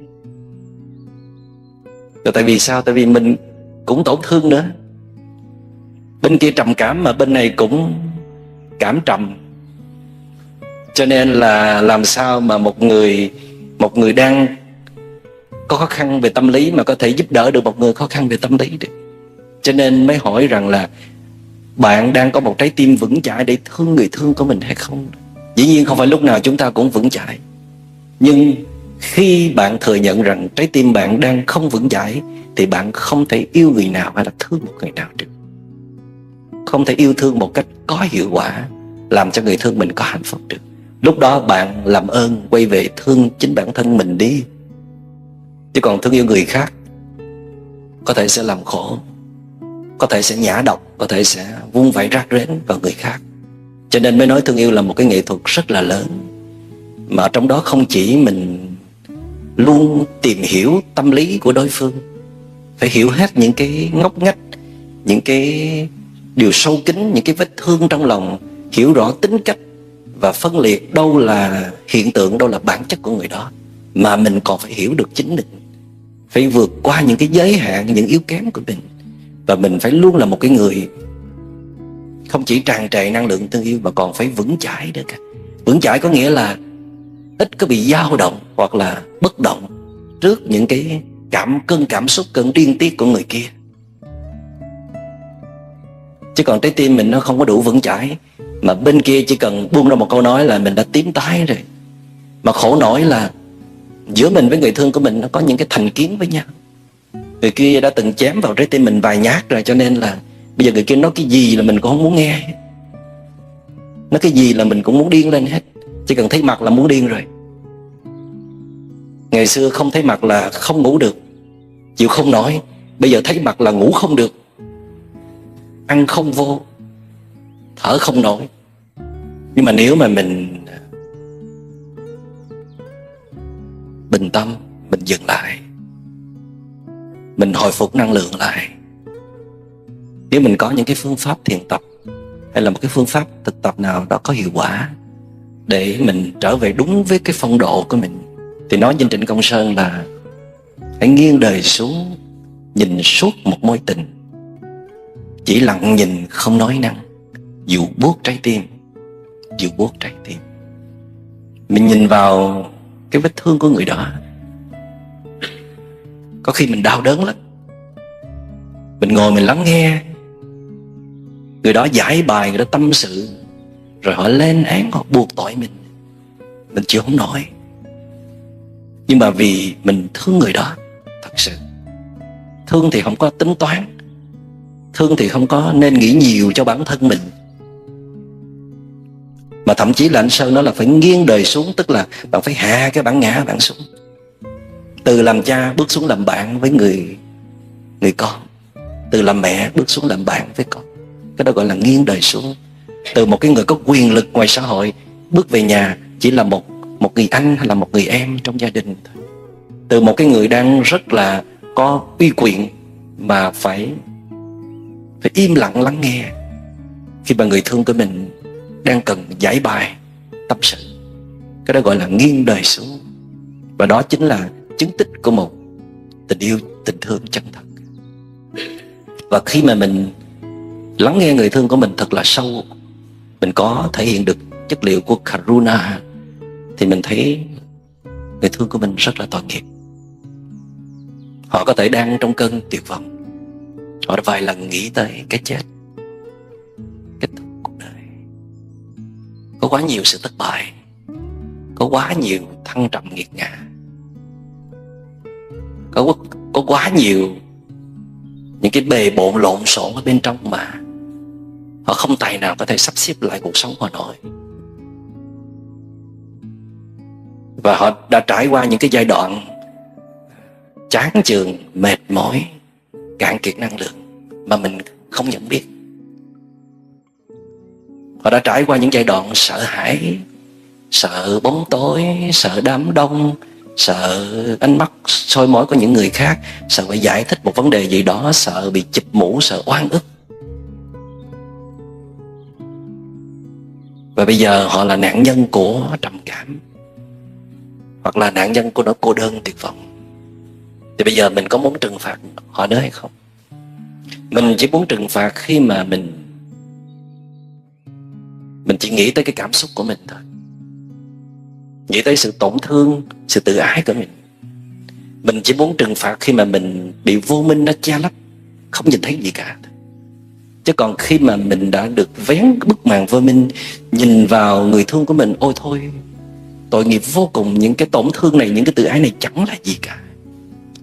Rồi tại vì sao? Tại vì mình cũng tổn thương nữa. Bên kia trầm cảm mà bên này cũng cảm trầm. Cho nên là làm sao mà một người đang có khó khăn về tâm lý mà có thể giúp đỡ được một người khó khăn về tâm lý được. Cho nên mới hỏi rằng là bạn đang có một trái tim vững chãi để thương người thương của mình hay không? Dĩ nhiên không phải lúc nào chúng ta cũng vững chãi. Nhưng khi bạn thừa nhận rằng trái tim bạn đang không vững chãi thì bạn không thể yêu người nào hay là thương một người nào được. Không thể yêu thương một cách có hiệu quả, làm cho người thương mình có hạnh phúc được. Lúc đó bạn làm ơn quay về thương chính bản thân mình đi. Chứ còn thương yêu người khác có thể sẽ làm khổ, có thể sẽ nhả độc, có thể sẽ vung vẩy rác rến vào người khác. Cho nên mới nói thương yêu là một cái nghệ thuật rất là lớn. Mà ở trong đó không chỉ mình luôn tìm hiểu tâm lý của đối phương, phải hiểu hết những cái ngóc ngách, những cái điều sâu kín, những cái vết thương trong lòng, hiểu rõ tính cách và phân liệt đâu là hiện tượng, đâu là bản chất của người đó. Mà mình còn phải hiểu được chính mình, phải vượt qua những cái giới hạn, những yếu kém của mình. Và mình phải luôn là một cái người không chỉ tràn trề năng lượng thương yêu mà còn phải vững chãi được. Vững chãi có nghĩa là ít có bị dao động hoặc là bất động trước những cái cơn cảm xúc, cơn điên tiết của người kia. Chứ còn trái tim mình nó không có đủ vững chãi, mà bên kia chỉ cần buông ra một câu nói là mình đã tím tái rồi. Mà khổ nổi là giữa mình với người thương của mình nó có những cái thành kiến với nhau. Người kia đã từng chém vào trái tim mình vài nhát rồi, cho nên là bây giờ người kia nói cái gì là mình cũng không muốn nghe. Nói cái gì là mình cũng muốn điên lên hết. Chỉ cần thấy mặt là muốn điên rồi. Ngày xưa không thấy mặt là không ngủ được, chịu không nổi. Bây giờ thấy mặt là ngủ không được, ăn không vô, thở không nổi. Nhưng mà nếu mà mình bình tâm, mình dừng lại, mình hồi phục năng lượng lại. Nếu mình có những cái phương pháp thiền tập hay là một cái phương pháp thực tập nào đó có hiệu quả để mình trở về đúng với cái phong độ của mình, thì nói trên Trịnh Công Sơn là hãy nghiêng đời xuống, nhìn suốt một mối tình, chỉ lặng nhìn không nói năng, dịu buốt trái tim, dịu buốt trái tim. Mình nhìn vào cái vết thương của người đó, có khi mình đau đớn lắm. Mình ngồi mình lắng nghe người đó giải bài, người đó tâm sự, rồi họ lên án, họ buộc tội mình chịu không nổi. Nhưng mà vì mình thương người đó thật sự. Thương thì không có tính toán, thương thì không có nên nghĩ nhiều cho bản thân mình. Mà thậm chí là anh Sơn nói là phải nghiêng đời xuống, tức là bạn phải hạ cái bản ngã bạn xuống, từ làm cha bước xuống làm bạn với người con, từ làm mẹ bước xuống làm bạn với con. Cái đó gọi là nghiêng đời xuống. Từ một cái người có quyền lực ngoài xã hội bước về nhà chỉ là một người anh hay là một người em trong gia đình thôi. Từ một cái người đang rất là có uy quyền mà phải im lặng lắng nghe khi mà người thương của mình đang cần giải bài, tâm sự. Cái đó gọi là nghiêng đời xuống. Và đó chính là chứng tích của một tình yêu, tình thương chân thật. Và khi mà mình lắng nghe người thương của mình thật là sâu, mình có thể hiện được chất liệu của Karuna, thì mình thấy người thương của mình rất là tội nghiệp. Họ có thể đang trong cơn tuyệt vọng, họ đã vài lần nghĩ tới cái chết, kết thúc cuộc đời. Có quá nhiều sự thất bại, có quá nhiều thăng trầm nghiệt ngã, có quá nhiều những cái bề bộn lộn xộn ở bên trong mà họ không tài nào có thể sắp xếp lại cuộc sống họ nổi. Và họ đã trải qua những cái giai đoạn chán chường, mệt mỏi, cạn kiệt năng lượng mà mình không nhận biết. Họ đã trải qua những giai đoạn sợ hãi, sợ bóng tối, sợ đám đông, sợ ánh mắt soi mói của những người khác, sợ phải giải thích một vấn đề gì đó, sợ bị chụp mũ, sợ oan ức. Và bây giờ họ là nạn nhân của trầm cảm, hoặc là nạn nhân của nỗi cô đơn tuyệt vọng. Thì bây giờ mình có muốn trừng phạt họ nữa hay không? Mình chỉ muốn trừng phạt khi mà mình chỉ nghĩ tới cái cảm xúc của mình thôi, nghĩ tới sự tổn thương, sự tự ái của mình. Mình chỉ muốn trừng phạt khi mà mình bị vô minh nó che lấp, không nhìn thấy gì cả. Chứ còn khi mà mình đã được vén bức màn vô minh, nhìn vào người thương của mình, ôi thôi, tội nghiệp vô cùng, những cái tổn thương này, những cái tự ái này chẳng là gì cả.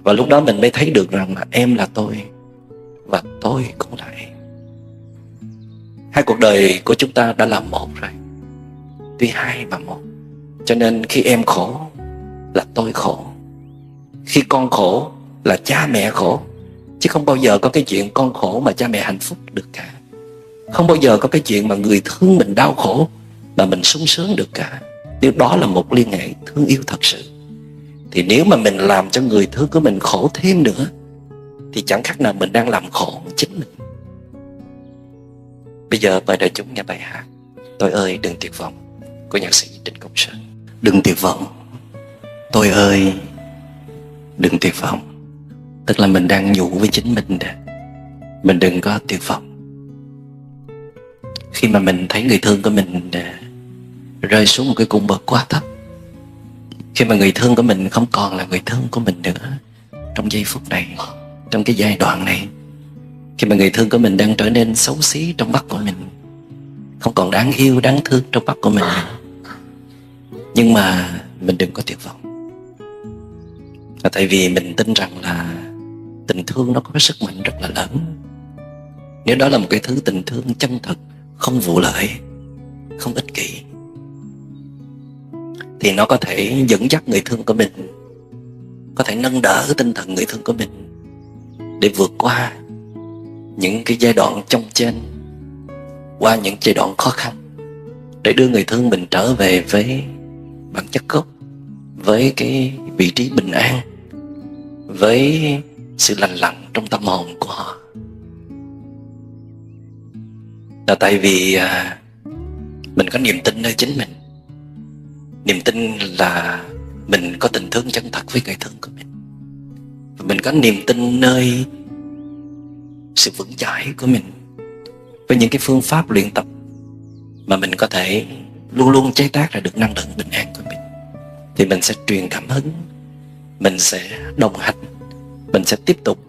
Và lúc đó mình mới thấy được rằng là em là tôi và tôi cũng là em. Hai cuộc đời của chúng ta đã là một rồi, tuy hai mà một. Cho nên khi em khổ là tôi khổ, khi con khổ là cha mẹ khổ. Chứ không bao giờ có cái chuyện con khổ mà cha mẹ hạnh phúc được cả. Không bao giờ có cái chuyện mà người thương mình đau khổ mà mình sung sướng được cả. Nếu đó là một liên hệ thương yêu thật sự, thì nếu mà mình làm cho người thương của mình khổ thêm nữa, thì chẳng khác nào mình đang làm khổ chính mình. Bây giờ mời đại chúng nghe bài hát Tôi ơi đừng tuyệt vọng của nhạc sĩ Trịnh Công Sơn. Đừng tuyệt vọng, tôi ơi đừng tuyệt vọng. Tức là mình đang nhủ với chính mình đó, mình đừng có tuyệt vọng. Khi mà mình thấy người thương của mình rơi xuống một cái cung bậc quá thấp, khi mà người thương của mình không còn là người thương của mình nữa trong giây phút này, trong cái giai đoạn này, khi mà người thương của mình đang trở nên xấu xí trong mắt của mình, không còn đáng yêu, đáng thương trong mắt của mình nữa. Nhưng mà mình đừng có tuyệt vọng. Tại vì mình tin rằng là tình thương nó có cái sức mạnh rất là lớn. Nếu đó là một cái thứ tình thương chân thật, không vụ lợi, không ích kỷ, thì nó có thể dẫn dắt người thương của mình, có thể nâng đỡ tinh thần người thương của mình để vượt qua những cái giai đoạn chông chênh, qua những giai đoạn khó khăn, để đưa người thương mình trở về với bản chất gốc, với cái vị trí bình an, với sự lành lặn trong tâm hồn của họ. Là tại vì mình có niềm tin nơi chính mình. Niềm tin là mình có tình thương chân thật với người thương của mình. Và mình có niềm tin nơi sự vững chãi của mình, với những cái phương pháp luyện tập mà mình có thể luôn luôn chế tác ra được năng lượng bình an của mình. Thì mình sẽ truyền cảm hứng, mình sẽ đồng hành, mình sẽ tiếp tục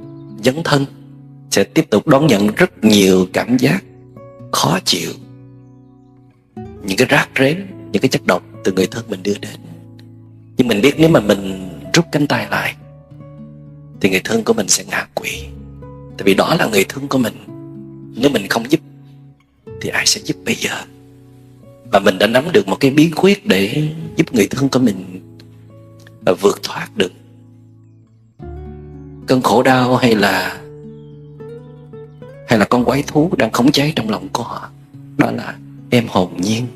dấn thân, sẽ tiếp tục đón nhận rất nhiều cảm giác khó chịu, những cái rác rến, những cái chất độc từ người thân mình đưa đến. Nhưng mình biết nếu mà mình rút cánh tay lại thì người thân của mình sẽ ngã quỵ. Tại vì đó là người thương của mình. Nếu mình không giúp thì ai sẽ giúp bây giờ? Và mình đã nắm được một cái bí quyết để giúp người thương của mình vượt thoát được cơn khổ đau hay là hay là con quái thú đang khống chế trong lòng của họ. Đó là em hồn nhiên,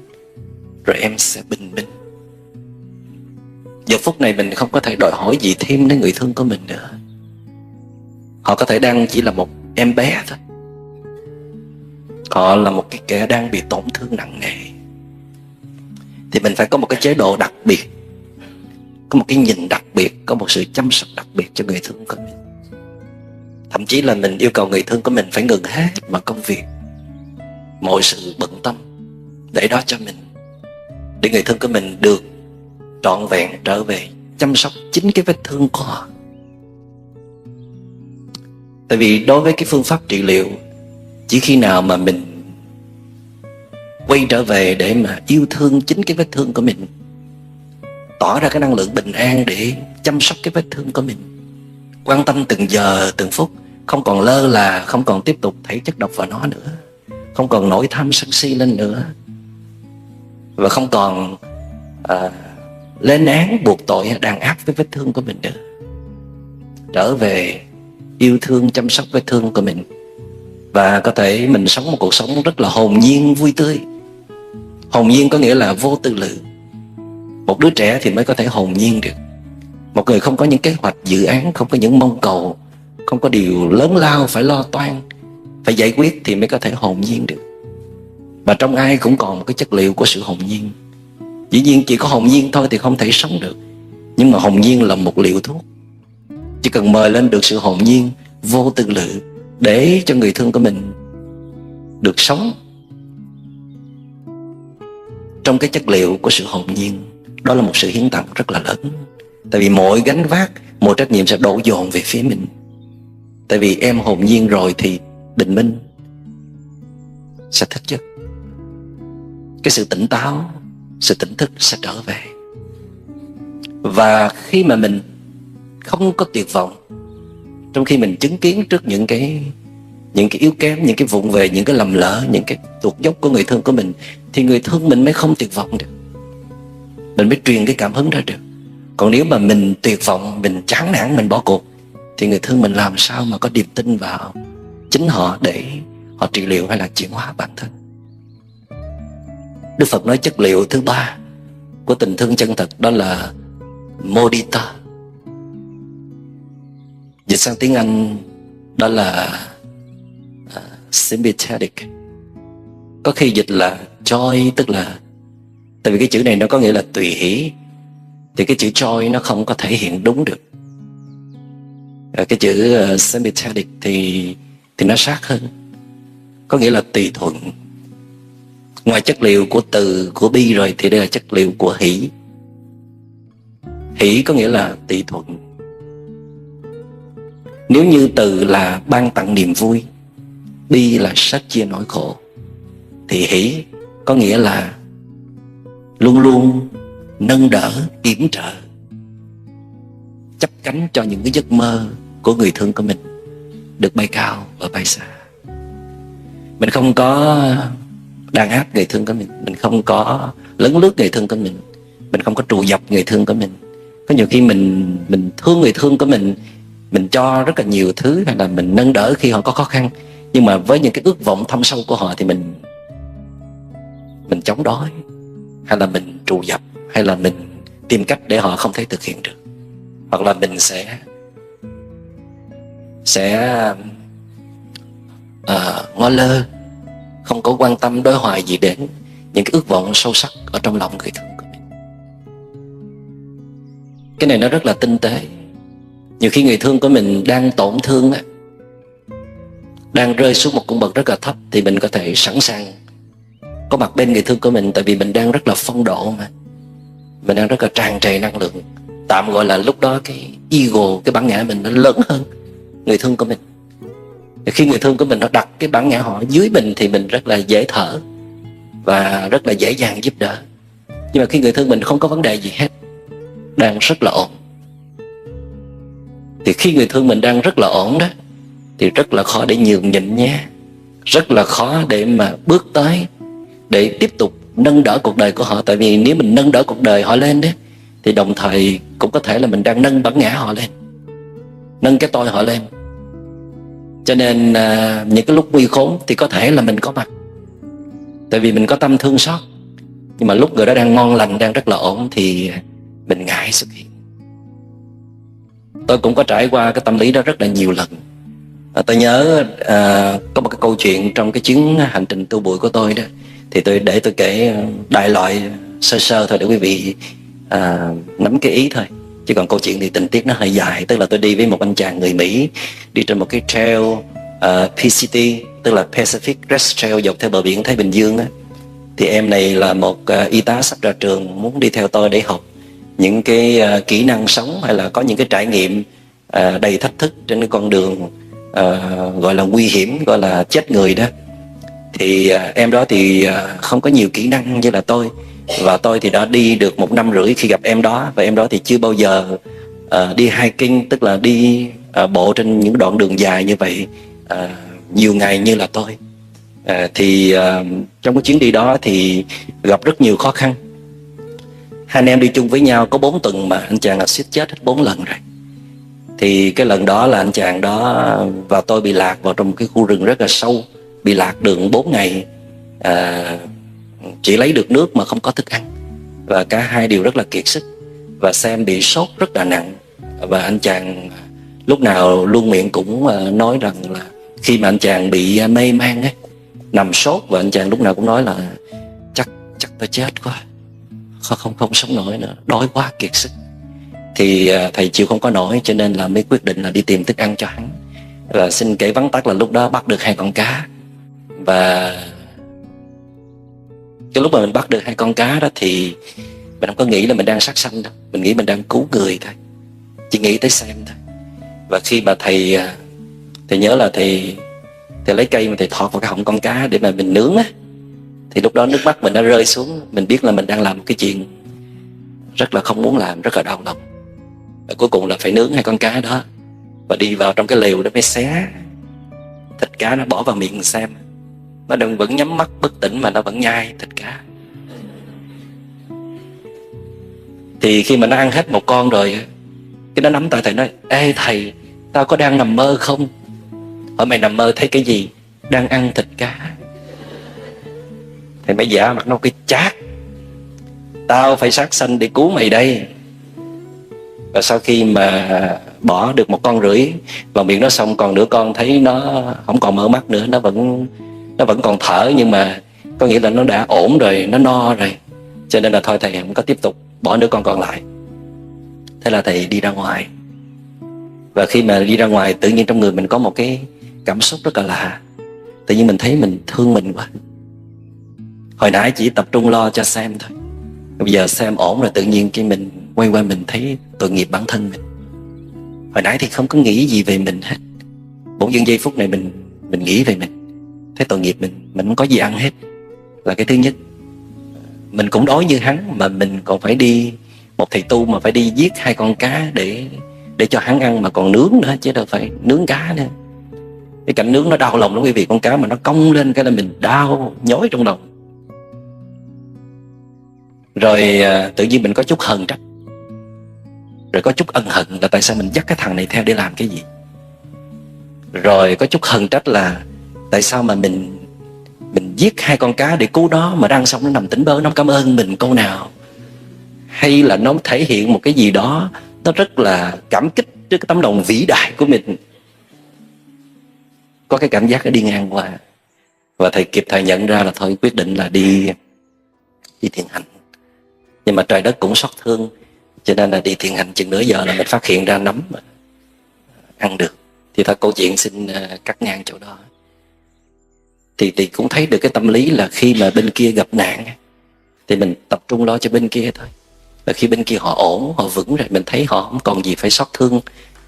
rồi em sẽ bình minh. Giờ phút này mình không có thể đòi hỏi gì thêm đến người thương của mình nữa. Họ có thể đang chỉ là một em bé thôi. Họ là một cái kẻ đang bị tổn thương nặng nề. Thì mình phải có một cái chế độ đặc biệt, có một cái nhìn đặc biệt, có một sự chăm sóc đặc biệt cho người thương của mình. Thậm chí là mình yêu cầu người thương của mình phải ngừng hết mọi công việc, mọi sự bận tâm để đó cho mình, để người thương của mình được trọn vẹn trở về chăm sóc chính cái vết thương của họ. Tại vì đối với cái phương pháp trị liệu, chỉ khi nào mà mình quay trở về để mà yêu thương chính cái vết thương của mình, tỏ ra cái năng lượng bình an để chăm sóc cái vết thương của mình, quan tâm từng giờ từng phút, không còn lơ là, không còn tiếp tục thảy chất độc vào nó nữa, không còn nổi tham sân si lên nữa, và không còn lên án buộc tội đàn áp với vết thương của mình nữa. Trở về yêu thương chăm sóc vết thương của mình, và có thể mình sống một cuộc sống rất là hồn nhiên, vui tươi. Hồn nhiên có nghĩa là vô tư lự. Một đứa trẻ thì mới có thể hồn nhiên được. Một người không có những kế hoạch dự án, không có những mong cầu, không có điều lớn lao phải lo toan, phải giải quyết thì mới có thể hồn nhiên được. Và trong ai cũng còn một cái chất liệu của sự hồn nhiên. Dĩ nhiên chỉ có hồn nhiên thôi thì không thể sống được, nhưng mà hồn nhiên là một liệu thuốc. Chỉ cần mời lên được sự hồn nhiên vô tư lự để cho người thương của mình được sống trong cái chất liệu của sự hồn nhiên, đó là một sự hiến tặng rất là lớn. Tại vì mọi gánh vác, mọi trách nhiệm sẽ đổ dồn về phía mình. Tại vì em hồn nhiên rồi thì bình minh sẽ thức giấc. Cái sự tỉnh táo, sự tỉnh thức sẽ trở về. Và khi mà mình không có tuyệt vọng, trong khi mình chứng kiến trước những cái yếu kém, những cái vụng về, những cái lầm lỡ, những cái tuột dốc của người thương của mình, thì người thương mình mới không tuyệt vọng được. Mình mới truyền cái cảm hứng ra được. Còn nếu mà mình tuyệt vọng, mình chán nản, mình bỏ cuộc, thì người thương mình làm sao mà có niềm tin vào chính họ để họ trị liệu hay là chuyển hóa bản thân. Đức Phật nói chất liệu thứ ba của tình thương chân thật đó là mudita. Dịch sang tiếng Anh đó là sympathetic. Có khi dịch là joy, tức là tại vì cái chữ này nó có nghĩa là tùy hỷ, thì cái chữ joy nó không có thể hiện đúng được. Cái chữ sympathetic thì nó sát hơn, có nghĩa là tùy thuận. Ngoài chất liệu của từ, của bi rồi thì đây là chất liệu của hỷ. Hỷ có nghĩa là tùy thuận. Nếu như từ là ban tặng niềm vui, bi là sách chia nỗi khổ, thì hỷ có nghĩa là luôn luôn nâng đỡ, yểm trợ, chắp cánh cho những cái giấc mơ của người thương của mình được bay cao và bay xa. Mình không có đàn áp người thương của mình không có lấn lướt người thương của mình không có trù dập người thương của mình. Có nhiều khi mình thương người thương của mình cho rất là nhiều thứ, hay là mình nâng đỡ khi họ có khó khăn, nhưng mà với những cái ước vọng thâm sâu của họ thì mình chống đối, hay là mình trù dập, hay là mình tìm cách để họ không thể thực hiện được, hoặc là mình sẽ ngó lơ, không có quan tâm đối hoài gì đến những cái ước vọng sâu sắc ở trong lòng người thương của mình. Cái này nó rất là tinh tế. Nhiều khi người thương của mình đang tổn thương, đang rơi xuống một cung bậc rất là thấp, thì mình có thể sẵn sàng có mặt bên người thương của mình, tại vì mình đang rất là phong độ mà, mình đang rất là tràn trề năng lượng. Tạm gọi là lúc đó cái ego, cái bản ngã mình nó lớn hơn người thương của mình. Khi người thương của mình nó đặt cái bản ngã họ dưới mình thì mình rất là dễ thở và rất là dễ dàng giúp đỡ. Nhưng mà khi người thương mình không có vấn đề gì hết, đang rất là ổn, thì khi người thương mình đang rất là ổn đó, thì rất là khó để nhường nhịn nha. Rất là khó để mà bước tới, để tiếp tục nâng đỡ cuộc đời của họ. Tại vì nếu mình nâng đỡ cuộc đời họ lên đấy, thì đồng thời cũng có thể là mình đang nâng bản ngã họ lên, nâng cái tôi họ lên. Cho nên những cái lúc nguy khốn thì có thể là mình có mặt, tại vì mình có tâm thương xót. Nhưng mà lúc người đó đang ngon lành, đang rất là ổn thì mình ngại xuất hiện. Tôi cũng có trải qua cái tâm lý đó rất là nhiều lần. Tôi nhớ có một cái câu chuyện trong cái chuyến hành trình tu bụi của tôi đó, thì để tôi kể đại loại sơ sơ thôi để quý vị nắm cái ý thôi. Chứ còn câu chuyện thì tình tiết nó hơi dài. Tức là tôi đi với một anh chàng người Mỹ, đi trên một cái trail PCT, tức là Pacific Crest Trail, dọc theo bờ biển Thái Bình Dương á. Thì em này là một y tá sắp ra trường, muốn đi theo tôi để học những cái kỹ năng sống, hay là có những cái trải nghiệm đầy thách thức trên cái con đường gọi là nguy hiểm, gọi là chết người đó. Thì em đó thì không có nhiều kỹ năng như là tôi, và tôi thì đã đi được 1 năm rưỡi khi gặp em đó. Và em đó thì chưa bao giờ đi hiking, tức là đi bộ trên những đoạn đường dài như vậy nhiều ngày như là tôi. Trong cái chuyến đi đó thì gặp rất nhiều khó khăn. Hai anh em đi chung với nhau có 4 tuần mà anh chàng suýt chết hết 4 lần rồi. Thì cái lần đó là anh chàng đó và tôi bị lạc vào trong một cái khu rừng rất là sâu, bị lạc đường 4 ngày, chỉ lấy được nước mà không có thức ăn, và cả hai đều rất là kiệt sức. Và Sam bị sốt rất là nặng, và anh chàng lúc nào luôn miệng cũng nói rằng là khi mà anh chàng bị mê man ấy, nằm sốt, và anh chàng lúc nào cũng nói là chắc tôi chết quá, không sống nổi nữa, đói quá, kiệt sức. Thì thầy chịu không có nổi, cho nên là mới quyết định là đi tìm thức ăn cho hắn. Và xin kể vắn tắt là lúc đó bắt được 2 con cá. Và cái lúc mà mình bắt được 2 con cá đó thì mình không có nghĩ là mình đang sát sanh đâu, mình nghĩ mình đang cứu người thôi, chỉ nghĩ tới Sam thôi. Và khi mà thầy nhớ là thầy lấy cây mà thầy thọt vào cái họng con cá để mà mình nướng á, thì lúc đó nước mắt mình đã rơi xuống. Mình biết là mình đang làm một cái chuyện rất là không muốn làm, rất là đau lòng. Và cuối cùng là phải nướng 2 con cá đó, và đi vào trong cái lều đó mới xé thịt cá nó bỏ vào miệng Sam. Nó vẫn nhắm mắt bất tỉnh mà nó vẫn nhai thịt cá. Thì khi mà nó ăn hết 1 con rồi, cái nó nắm tay thầy nói: "Ê thầy, tao có đang nằm mơ không?" Hỏi: "Mày nằm mơ thấy cái gì?" "Đang ăn thịt cá." Thầy mới giả mặt nó cái chát: "Tao phải sát sanh để cứu mày đây." Và sau khi mà bỏ được 1 con rưỡi vào miệng nó xong, còn nửa con thấy nó không còn mở mắt nữa, nó vẫn còn thở, nhưng mà có nghĩa là nó đã ổn rồi, nó no rồi. Cho nên là thôi thầy không có tiếp tục, bỏ nửa con còn lại. Thế là thầy đi ra ngoài. Và khi mà đi ra ngoài, tự nhiên trong người mình có một cái cảm xúc rất là lạ. Tự nhiên mình thấy mình thương mình quá. Hồi nãy chỉ tập trung lo cho Sam thôi, bây giờ Sam ổn rồi, tự nhiên cái mình quay qua mình thấy tội nghiệp bản thân mình. Hồi nãy thì không có nghĩ gì về mình hết, bỗng dưng giây phút này mình nghĩ về mình, thấy tội nghiệp mình không có gì ăn hết. Là cái thứ nhất. Mình cũng đói như hắn, mà mình còn phải đi, một thầy tu mà phải đi giết 2 con cá để cho hắn ăn, mà còn nướng nữa, chứ đâu phải nướng cá nữa. Cái cảnh nướng nó đau lòng lắm quý vị. Con cá mà nó cong lên cái là mình đau nhói trong lòng. Rồi tự nhiên mình có chút hờn trách, rồi có chút ân hận là tại sao mình dắt cái thằng này theo để làm cái gì. Rồi có chút hờn trách là tại sao mà mình giết 2 con cá để cứu nó, mà ăn xong nó nằm tỉnh bơ, nó cảm ơn mình câu nào, hay là nó thể hiện một cái gì đó nó rất là cảm kích trước cái tấm lòng vĩ đại của mình. Có cái cảm giác nó đi ngang qua. Và thầy kịp thời nhận ra là thôi quyết định là đi thiền hành. Nhưng mà trời đất cũng xót thương, cho nên là đi thiền hành chừng nửa giờ là mình phát hiện ra nấm mà ăn được. Thì thôi câu chuyện xin cắt ngang chỗ đó. Thì cũng thấy được cái tâm lý là khi mà bên kia gặp nạn thì mình tập trung lo cho bên kia thôi. Và khi bên kia họ ổn, họ vững rồi, mình thấy họ không còn gì phải xót thương,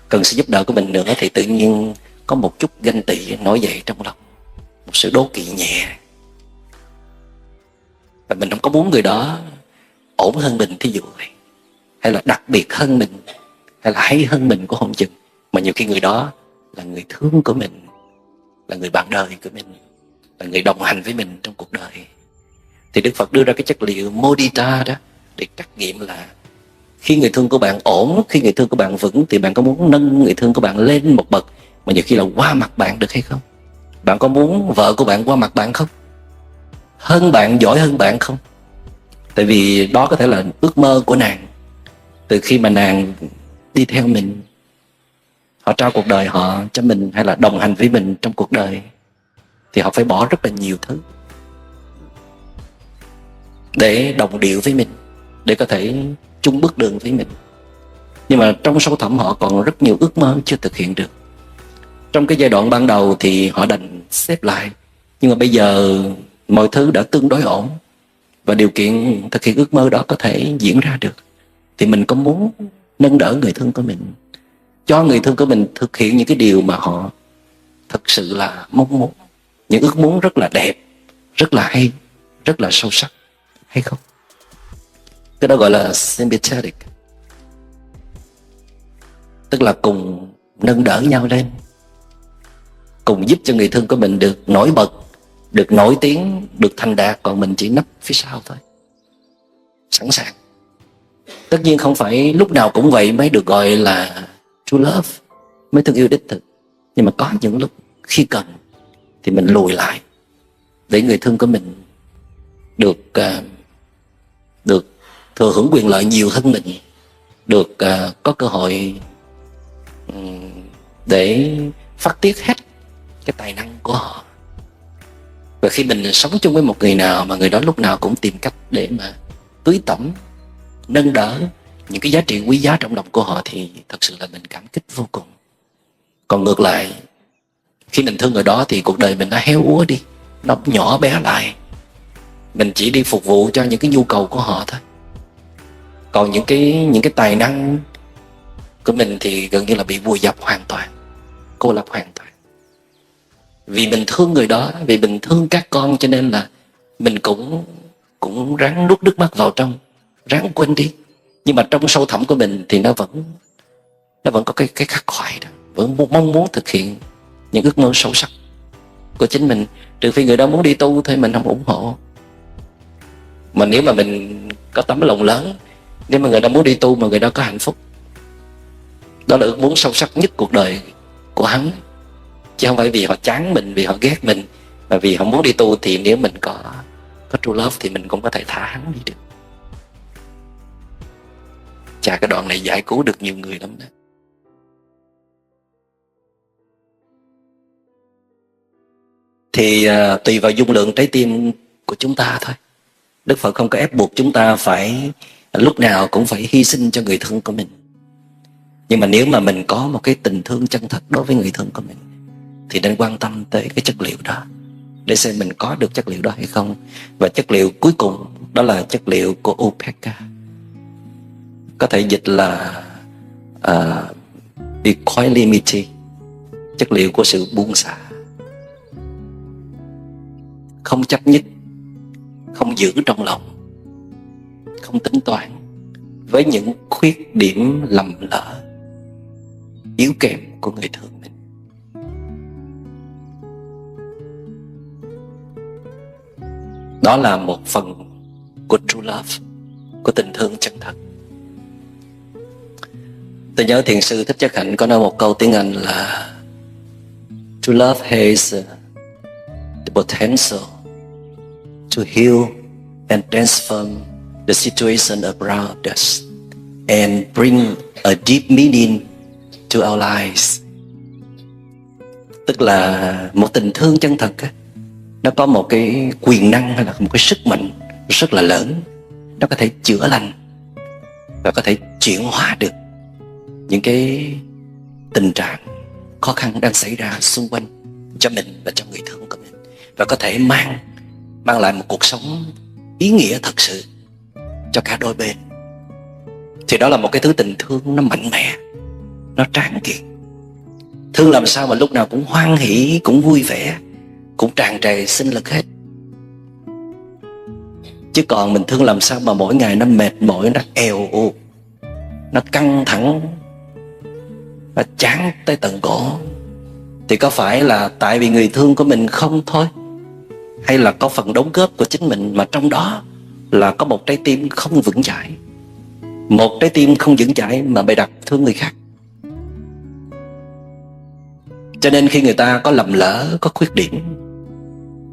cần sự giúp đỡ của mình nữa, thì tự nhiên có một chút ganh tị nổi dậy trong lòng, một sự đố kỵ nhẹ. Và mình không có muốn người đó ổn hơn mình, thí dụ vậy, hay là đặc biệt hơn mình, hay là hay hơn mình cũng không chừng. Mà nhiều khi người đó là người thương của mình, là người bạn đời của mình, là người đồng hành với mình trong cuộc đời. Thì Đức Phật đưa ra cái chất liệu Mudita đó để trắc nghiệm là khi người thương của bạn ổn, khi người thương của bạn vững, thì bạn có muốn nâng người thương của bạn lên một bậc, mà nhiều khi là qua mặt bạn được hay không? Bạn có muốn vợ của bạn qua mặt bạn không? Hơn bạn, giỏi hơn bạn không? Tại vì đó có thể là ước mơ của nàng. Từ khi mà nàng đi theo mình, họ trao cuộc đời họ cho mình, hay là đồng hành với mình trong cuộc đời, thì họ phải bỏ rất là nhiều thứ để đồng điệu với mình, để có thể chung bước đường với mình. Nhưng mà trong sâu thẳm họ còn rất nhiều ước mơ chưa thực hiện được. Trong cái giai đoạn ban đầu thì họ đành xếp lại, nhưng mà bây giờ mọi thứ đã tương đối ổn và điều kiện thực hiện ước mơ đó có thể diễn ra được, thì mình có muốn nâng đỡ người thân của mình, cho người thân của mình thực hiện những cái điều mà họ thực sự là mong muốn, những ước muốn rất là đẹp, rất là hay, rất là sâu sắc, hay không? Cái đó gọi là sympathetic, tức là cùng nâng đỡ nhau lên, cùng giúp cho người thân của mình được nổi bật, được nổi tiếng, được thành đạt, còn mình chỉ nấp phía sau thôi. Sẵn sàng. Tất nhiên không phải lúc nào cũng vậy mới được gọi là true love, mới thương yêu đích thực. Nhưng mà có những lúc khi cần thì mình lùi lại để người thân của mình được thừa hưởng quyền lợi nhiều hơn mình, được có cơ hội để phát tiết hết cái tài năng của họ. Và khi mình sống chung với một người nào mà người đó lúc nào cũng tìm cách để mà tưới tẩm, nâng đỡ những cái giá trị quý giá trong lòng của họ, thì thật sự là mình cảm kích vô cùng. Còn ngược lại, khi mình thương người đó thì cuộc đời mình nó héo úa đi, nó nhỏ bé lại. Mình chỉ đi phục vụ cho những cái nhu cầu của họ thôi. Còn những cái tài năng của mình thì gần như là bị vùi dập hoàn toàn, cô lập hoàn toàn. Vì mình thương người đó, vì mình thương các con, cho nên là mình cũng ráng nuốt nước mắt vào trong, ráng quên đi. Nhưng mà trong sâu thẳm của mình thì nó vẫn có cái khắc khoải đó, vẫn mong muốn thực hiện những ước mơ sâu sắc của chính mình. Trừ phi người đó muốn đi tu thì mình không ủng hộ. Mà nếu mà mình có tấm lòng lớn, nếu mà người đó muốn đi tu mà người đó có hạnh phúc, đó là ước muốn sâu sắc nhất cuộc đời của hắn. Chứ không phải vì họ chán mình, vì họ ghét mình, mà vì họ muốn đi tu. Thì nếu mình có true love thì mình cũng có thể thả hắn đi được. Chà, cái đoạn này giải cứu được nhiều người lắm đó. Thì tùy vào dung lượng trái tim của chúng ta thôi. Đức Phật không có ép buộc chúng ta phải lúc nào cũng phải hy sinh cho người thân của mình. Nhưng mà nếu mà mình có một cái tình thương chân thật đối với người thân của mình thì nên quan tâm tới cái chất liệu đó, để xem mình có được chất liệu đó hay không. Và chất liệu cuối cùng đó là chất liệu của Upekkha, có thể dịch là equanimity, chất liệu của sự buông xả, không chấp nhất, không giữ trong lòng, không tính toán với những khuyết điểm lầm lỡ, yếu kém của người thương mình. Đó là một phần của true love, của tình thương chân thật. Tôi nhớ Thiền sư Thích Nhất Hạnh có nói một câu tiếng Anh là true love has the potential to heal and transform the situation around us and bring a deep meaning to our lives. Tức là một tình thương chân thật á, nó có một cái quyền năng hay là một cái sức mạnh rất là lớn. Nó có thể chữa lành và có thể chuyển hóa được những cái tình trạng khó khăn đang xảy ra xung quanh cho mình và cho người thương của mình, và có thể mang lại một cuộc sống ý nghĩa thật sự cho cả đôi bên. Thì đó là một cái thứ tình thương nó mạnh mẽ, nó tráng kiện. Thương làm sao mà lúc nào cũng hoan hỷ, cũng vui vẻ, cũng tràn trề sinh lực hết. Chứ còn mình thương làm sao mà mỗi ngày nó mệt mỏi, nó eo uột, nó căng thẳng, nó chán tới tận cổ, thì có phải là tại vì người thương của mình không thôi? Hay là có phần đóng góp của chính mình, mà trong đó là có một trái tim không vững chãi? Một trái tim không vững chãi mà bày đặt thương người khác Cho nên khi người ta có lầm lỡ, có khuyết điểm,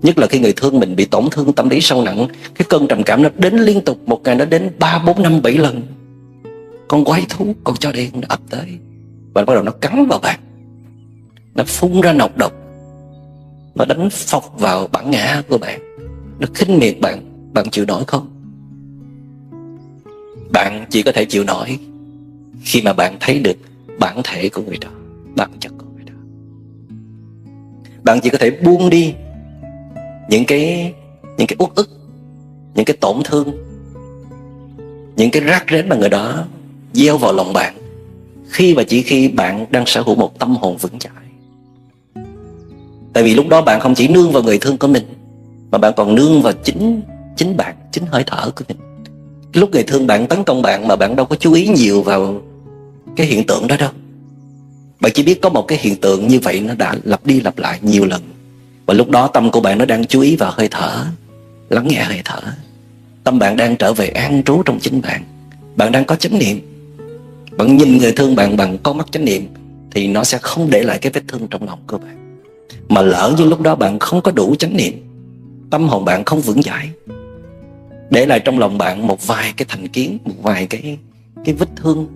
nhất là khi người thương mình bị tổn thương tâm lý sâu nặng, cái cơn trầm cảm nó đến liên tục, một ngày nó đến 3, 4, 5, 7 lần. Con quái thú, con chó đen nó ập tới và bắt đầu nó cắn vào bạn, nó phun ra nọc độc, nó đánh phọc vào bản ngã của bạn, nó khinh miệt bạn. Bạn chịu nổi không? Bạn chỉ có thể chịu nổi khi mà bạn thấy được bản thể của người đó, bản chất của người đó. Bạn chỉ có thể buông đi những cái uất ức, những cái tổn thương, những cái rác rến mà người đó gieo vào lòng bạn, khi và chỉ khi bạn đang sở hữu một tâm hồn vững chãi. Tại vì lúc đó bạn không chỉ nương vào người thương của mình, mà bạn còn nương vào chính bạn, chính hơi thở của mình. Lúc người thương bạn tấn công bạn mà bạn đâu có chú ý nhiều vào cái hiện tượng đó đâu. Bạn chỉ biết có một cái hiện tượng như vậy nó đã lặp đi lặp lại nhiều lần. Và lúc đó tâm của bạn nó đang chú ý vào hơi thở, lắng nghe hơi thở. Tâm bạn đang trở về an trú trong chính bạn. Bạn đang có chánh niệm. Bạn nhìn người thương bạn bằng con mắt chánh niệm thì nó sẽ không để lại cái vết thương trong lòng của bạn. Mà lỡ như lúc đó bạn không có đủ chánh niệm, tâm hồn bạn không vững chãi, để lại trong lòng bạn một vài cái thành kiến, một vài cái vết thương,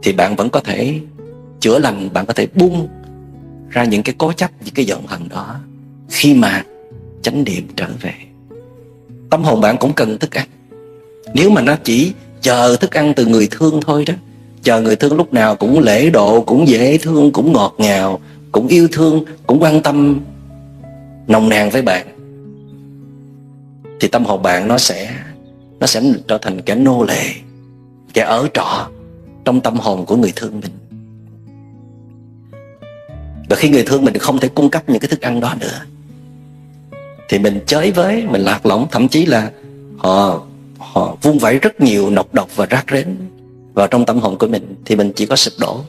thì bạn vẫn có thể chữa lành, bạn có thể buông ra những cái cố chấp, những cái giận hờn đó khi mà chánh niệm trở về. Tâm hồn bạn cũng cần thức ăn. Nếu mà nó chỉ chờ thức ăn từ người thương thôi đó, chờ người thương lúc nào cũng lễ độ, cũng dễ thương, cũng ngọt ngào, cũng yêu thương, cũng quan tâm nồng nàn với bạn, thì tâm hồn bạn nó sẽ trở thành kẻ nô lệ, kẻ ở trọ trong tâm hồn của người thương mình. Và khi người thương mình không thể cung cấp những cái thức ăn đó nữa, thì mình chới với, mình lạc lõng, thậm chí là họ vung vẩy rất nhiều nọc độc và rác rến vào trong tâm hồn của mình, thì mình chỉ có sụp đổ,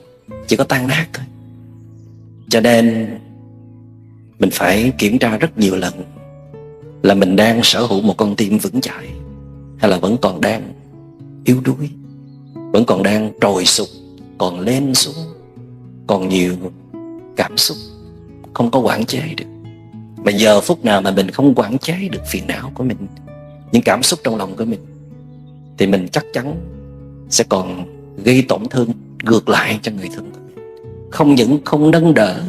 chỉ có tan nát thôi. Cho nên mình phải kiểm tra rất nhiều lần là mình đang sở hữu một con tim vững chãi, hay là vẫn còn đang yếu đuối, vẫn còn đang trồi sụp, còn lên xuống, còn nhiều cảm xúc không có quản chế được. Mà giờ phút nào mà mình không quản chế được phiền não của mình, những cảm xúc trong lòng của mình, thì mình chắc chắn sẽ còn gây tổn thương ngược lại cho người thương của mình. Không những không nâng đỡ,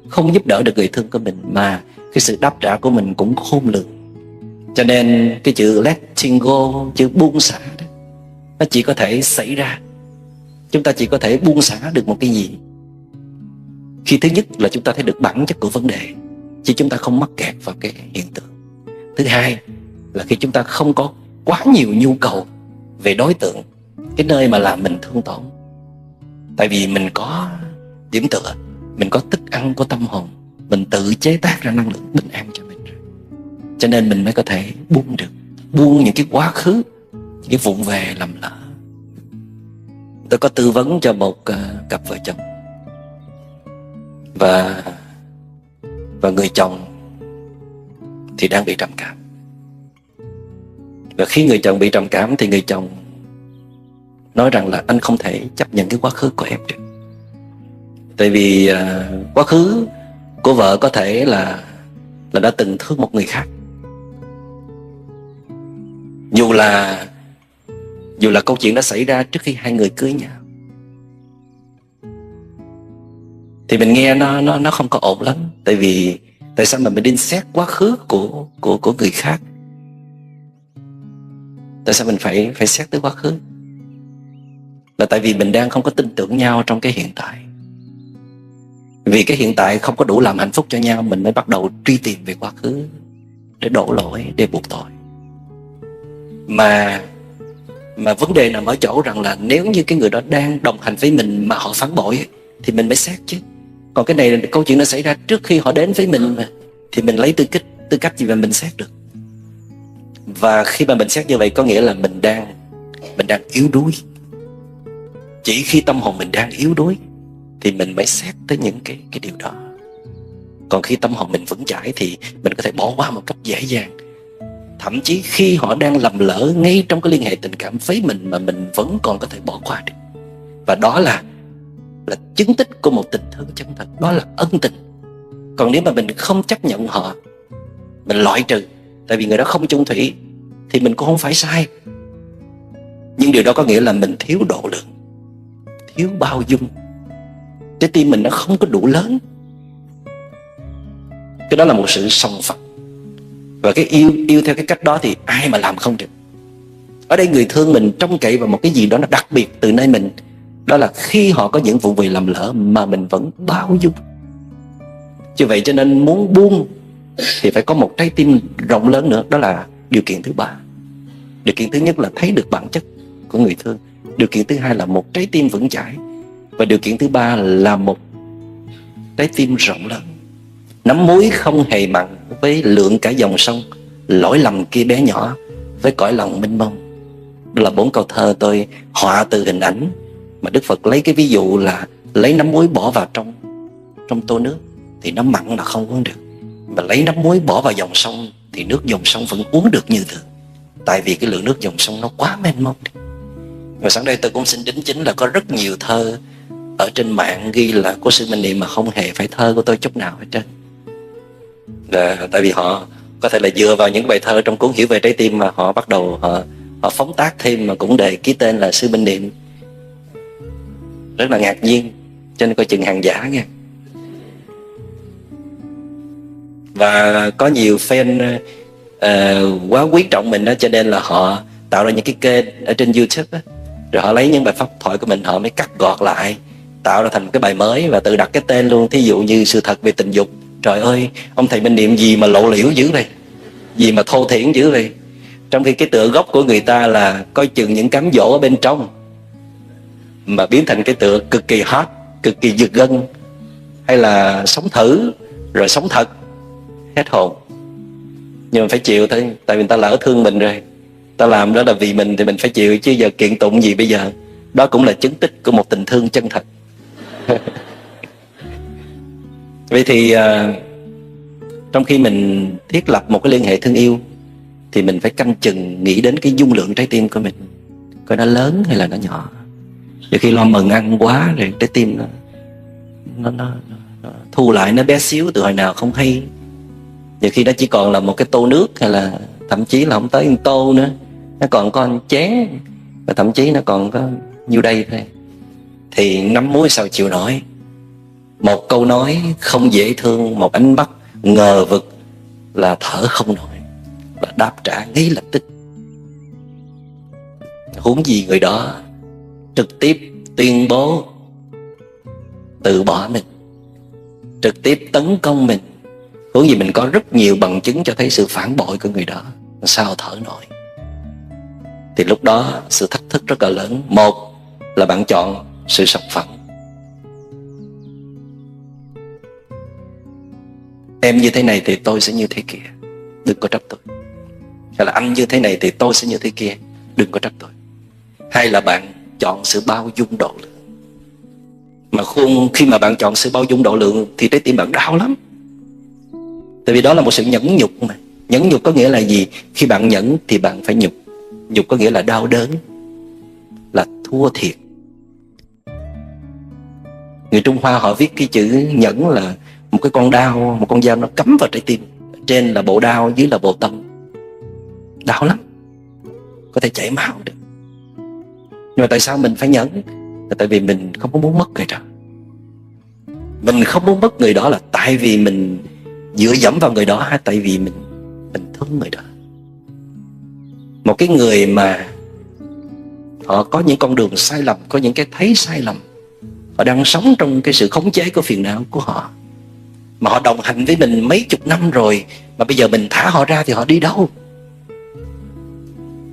không giúp đỡ được người thương của mình, mà cái sự đáp trả của mình cũng khôn lường. Cho nên cái chữ letting go, chữ buông xả đó, nó chỉ có thể xảy ra, chúng ta chỉ có thể buông xả được một cái gì khi thứ nhất là chúng ta thấy được bản chất của vấn đề, chứ chúng ta không mắc kẹt vào cái hiện tượng. Thứ hai là khi chúng ta không có quá nhiều nhu cầu về đối tượng, cái nơi mà làm mình thương tổn. Tại vì mình có điểm tựa, mình có thức ăn của tâm hồn, mình tự chế tác ra năng lượng bình an cho mình rồi. Cho nên mình mới có thể buông được, buông những cái quá khứ, những cái vụng về lầm lỡ. Tôi có tư vấn cho một cặp vợ chồng, và người chồng thì đang bị trầm cảm. Và khi người chồng bị trầm cảm thì người chồng nói rằng là anh không thể chấp nhận cái quá khứ của em được. Tại vì quá khứ của vợ có thể là đã từng thương một người khác. Dù là câu chuyện đã xảy ra trước khi hai người cưới nhau, thì mình nghe nó không có ổn lắm. Tại vì tại sao mà mình đi xét quá khứ của người khác? Tại sao mình phải xét tới quá khứ? Là tại vì mình đang không có tin tưởng nhau trong cái hiện tại. Vì cái hiện tại không có đủ làm hạnh phúc cho nhau, mình mới bắt đầu truy tìm về quá khứ để đổ lỗi, để buộc tội. Mà vấn đề nằm ở chỗ rằng là nếu như cái người đó đang đồng hành với mình mà họ phản bội thì mình mới xét chứ. Còn cái này câu chuyện nó xảy ra trước khi họ đến với mình mà, thì mình lấy tư cách gì mà mình xét được. Và khi mà mình xét như vậy có nghĩa là mình đang yếu đuối. Chỉ khi tâm hồn mình đang yếu đuối thì mình mới xét tới những cái điều đó. Còn khi tâm hồn mình vững chãi thì mình có thể bỏ qua một cách dễ dàng. Thậm chí khi họ đang lầm lỡ ngay trong cái liên hệ tình cảm với mình mà mình vẫn còn có thể bỏ qua được. Và đó là chứng tích của một tình thương chân thật, đó là ân tình. Còn nếu mà mình không chấp nhận họ, mình loại trừ tại vì người đó không chung thủy, thì mình cũng không phải sai. Nhưng điều đó có nghĩa là mình thiếu độ lượng, thiếu bao dung. Trái tim mình nó không có đủ lớn. Cái đó là một sự sòng phẳng. Và cái yêu theo cái cách đó thì ai mà làm không được. Ở đây người thương mình trông cậy vào một cái gì đó nó đặc biệt từ nơi mình. Đó là khi họ có những vụ việc lầm lỡ mà mình vẫn bao dung. Như vậy cho nên muốn buông thì phải có một trái tim rộng lớn nữa. Đó là điều kiện thứ ba. Điều kiện thứ nhất là thấy được bản chất của người thương. Điều kiện thứ hai là một trái tim vững chãi. Và điều kiện thứ ba là một trái tim rộng lớn. Nắm muối không hề mặn với lượng cả dòng sông, lỗi lầm kia bé nhỏ với cõi lòng mênh mông. Đó là 4 câu thơ tôi họa từ hình ảnh mà Đức Phật lấy cái ví dụ là lấy nắm muối bỏ vào trong tô nước thì nó mặn là không uống được, mà lấy nắm muối bỏ vào dòng sông thì nước dòng sông vẫn uống được như thường, tại vì cái lượng nước dòng sông nó quá mênh mông. Và sáng đây tôi cũng xin đính chính là có rất nhiều thơ ở trên mạng ghi là của sư Minh Niệm mà không hề phải thơ của tôi chút nào hết trơn. Tại vì họ có thể là dựa vào những bài thơ trong cuốn Hiểu Về Trái Tim mà họ bắt đầu họ phóng tác thêm mà cũng đề ký tên là sư Minh Niệm. Rất là ngạc nhiên, cho nên coi chừng hàng giả nha. Và có nhiều fan quá quý trọng mình đó, cho nên là họ tạo ra những cái kênh ở trên YouTube đó, rồi họ lấy những bài pháp thoại của mình, họ mới cắt gọt lại, tạo ra thành cái bài mới và tự đặt cái tên luôn. Thí dụ như Sự Thật Về Tình Dục. Trời ơi, ông thầy Minh Niệm gì mà lộ liễu dữ vậy, gì mà thô thiển dữ vậy. Trong khi cái tựa gốc của người ta là coi chừng những cám dỗ ở bên trong, mà biến thành cái tựa cực kỳ hot, cực kỳ giật gân, hay là sống thử rồi sống thật, hết hồn. Nhưng mà phải chịu thôi, tại vì người ta lỡ thương mình rồi, ta làm đó là vì mình thì mình phải chịu, chứ giờ kiện tụng gì bây giờ. Đó cũng là chứng tích của một tình thương chân thật. Vậy thì trong khi mình thiết lập một cái liên hệ thương yêu thì mình phải canh chừng nghĩ đến cái dung lượng trái tim của mình, coi nó lớn hay là nó nhỏ. Nhiều khi lo mừng ăn quá rồi trái tim nó thu lại, nó bé xíu từ hồi nào không hay. Nhiều khi nó chỉ còn là một cái tô nước, hay là thậm chí là không tới một tô nữa, nó còn có một chén, và thậm chí nó còn có nhiêu đây thôi. Thì nắm muối sao chịu nổi. Một câu nói không dễ thương, một ánh mắt ngờ vực là thở không nổi, là đáp trả ngay lập tức. Huống gì người đó trực tiếp tuyên bố từ bỏ mình, trực tiếp tấn công mình. Huống gì mình có rất nhiều bằng chứng cho thấy sự phản bội của người đó, sao thở nổi. Thì lúc đó sự thách thức rất là lớn. Một là bạn chọn sự sòng phẳng. Em như thế này thì tôi sẽ như thế kia, đừng có trách tôi. Hay là anh như thế này thì tôi sẽ như thế kia, đừng có trách tôi. Hay là bạn chọn sự bao dung độ lượng. Mà khi mà bạn chọn sự bao dung độ lượng thì trái tim bạn đau lắm. Tại vì đó là một sự nhẫn nhục mà. Nhẫn nhục có nghĩa là gì? Khi bạn nhẫn thì bạn phải nhục. Nhục có nghĩa là đau đớn, là thua thiệt. Người Trung Hoa họ viết cái chữ nhẫn là một cái con đao, một con dao nó cắm vào trái tim. Trên là bộ đao, dưới là bộ tâm. Đau lắm, có thể chảy máu được. Nhưng mà tại sao mình phải nhẫn? Là tại vì mình không có muốn mất người đó. Mình không muốn mất người đó là tại vì mình dựa dẫm vào người đó, hay tại vì mình thương người đó. Một cái người mà họ có những con đường sai lầm, có những cái thấy sai lầm, họ đang sống trong cái sự khống chế của phiền não của họ, mà họ đồng hành với mình mấy chục năm rồi, mà bây giờ mình thả họ ra thì họ đi đâu?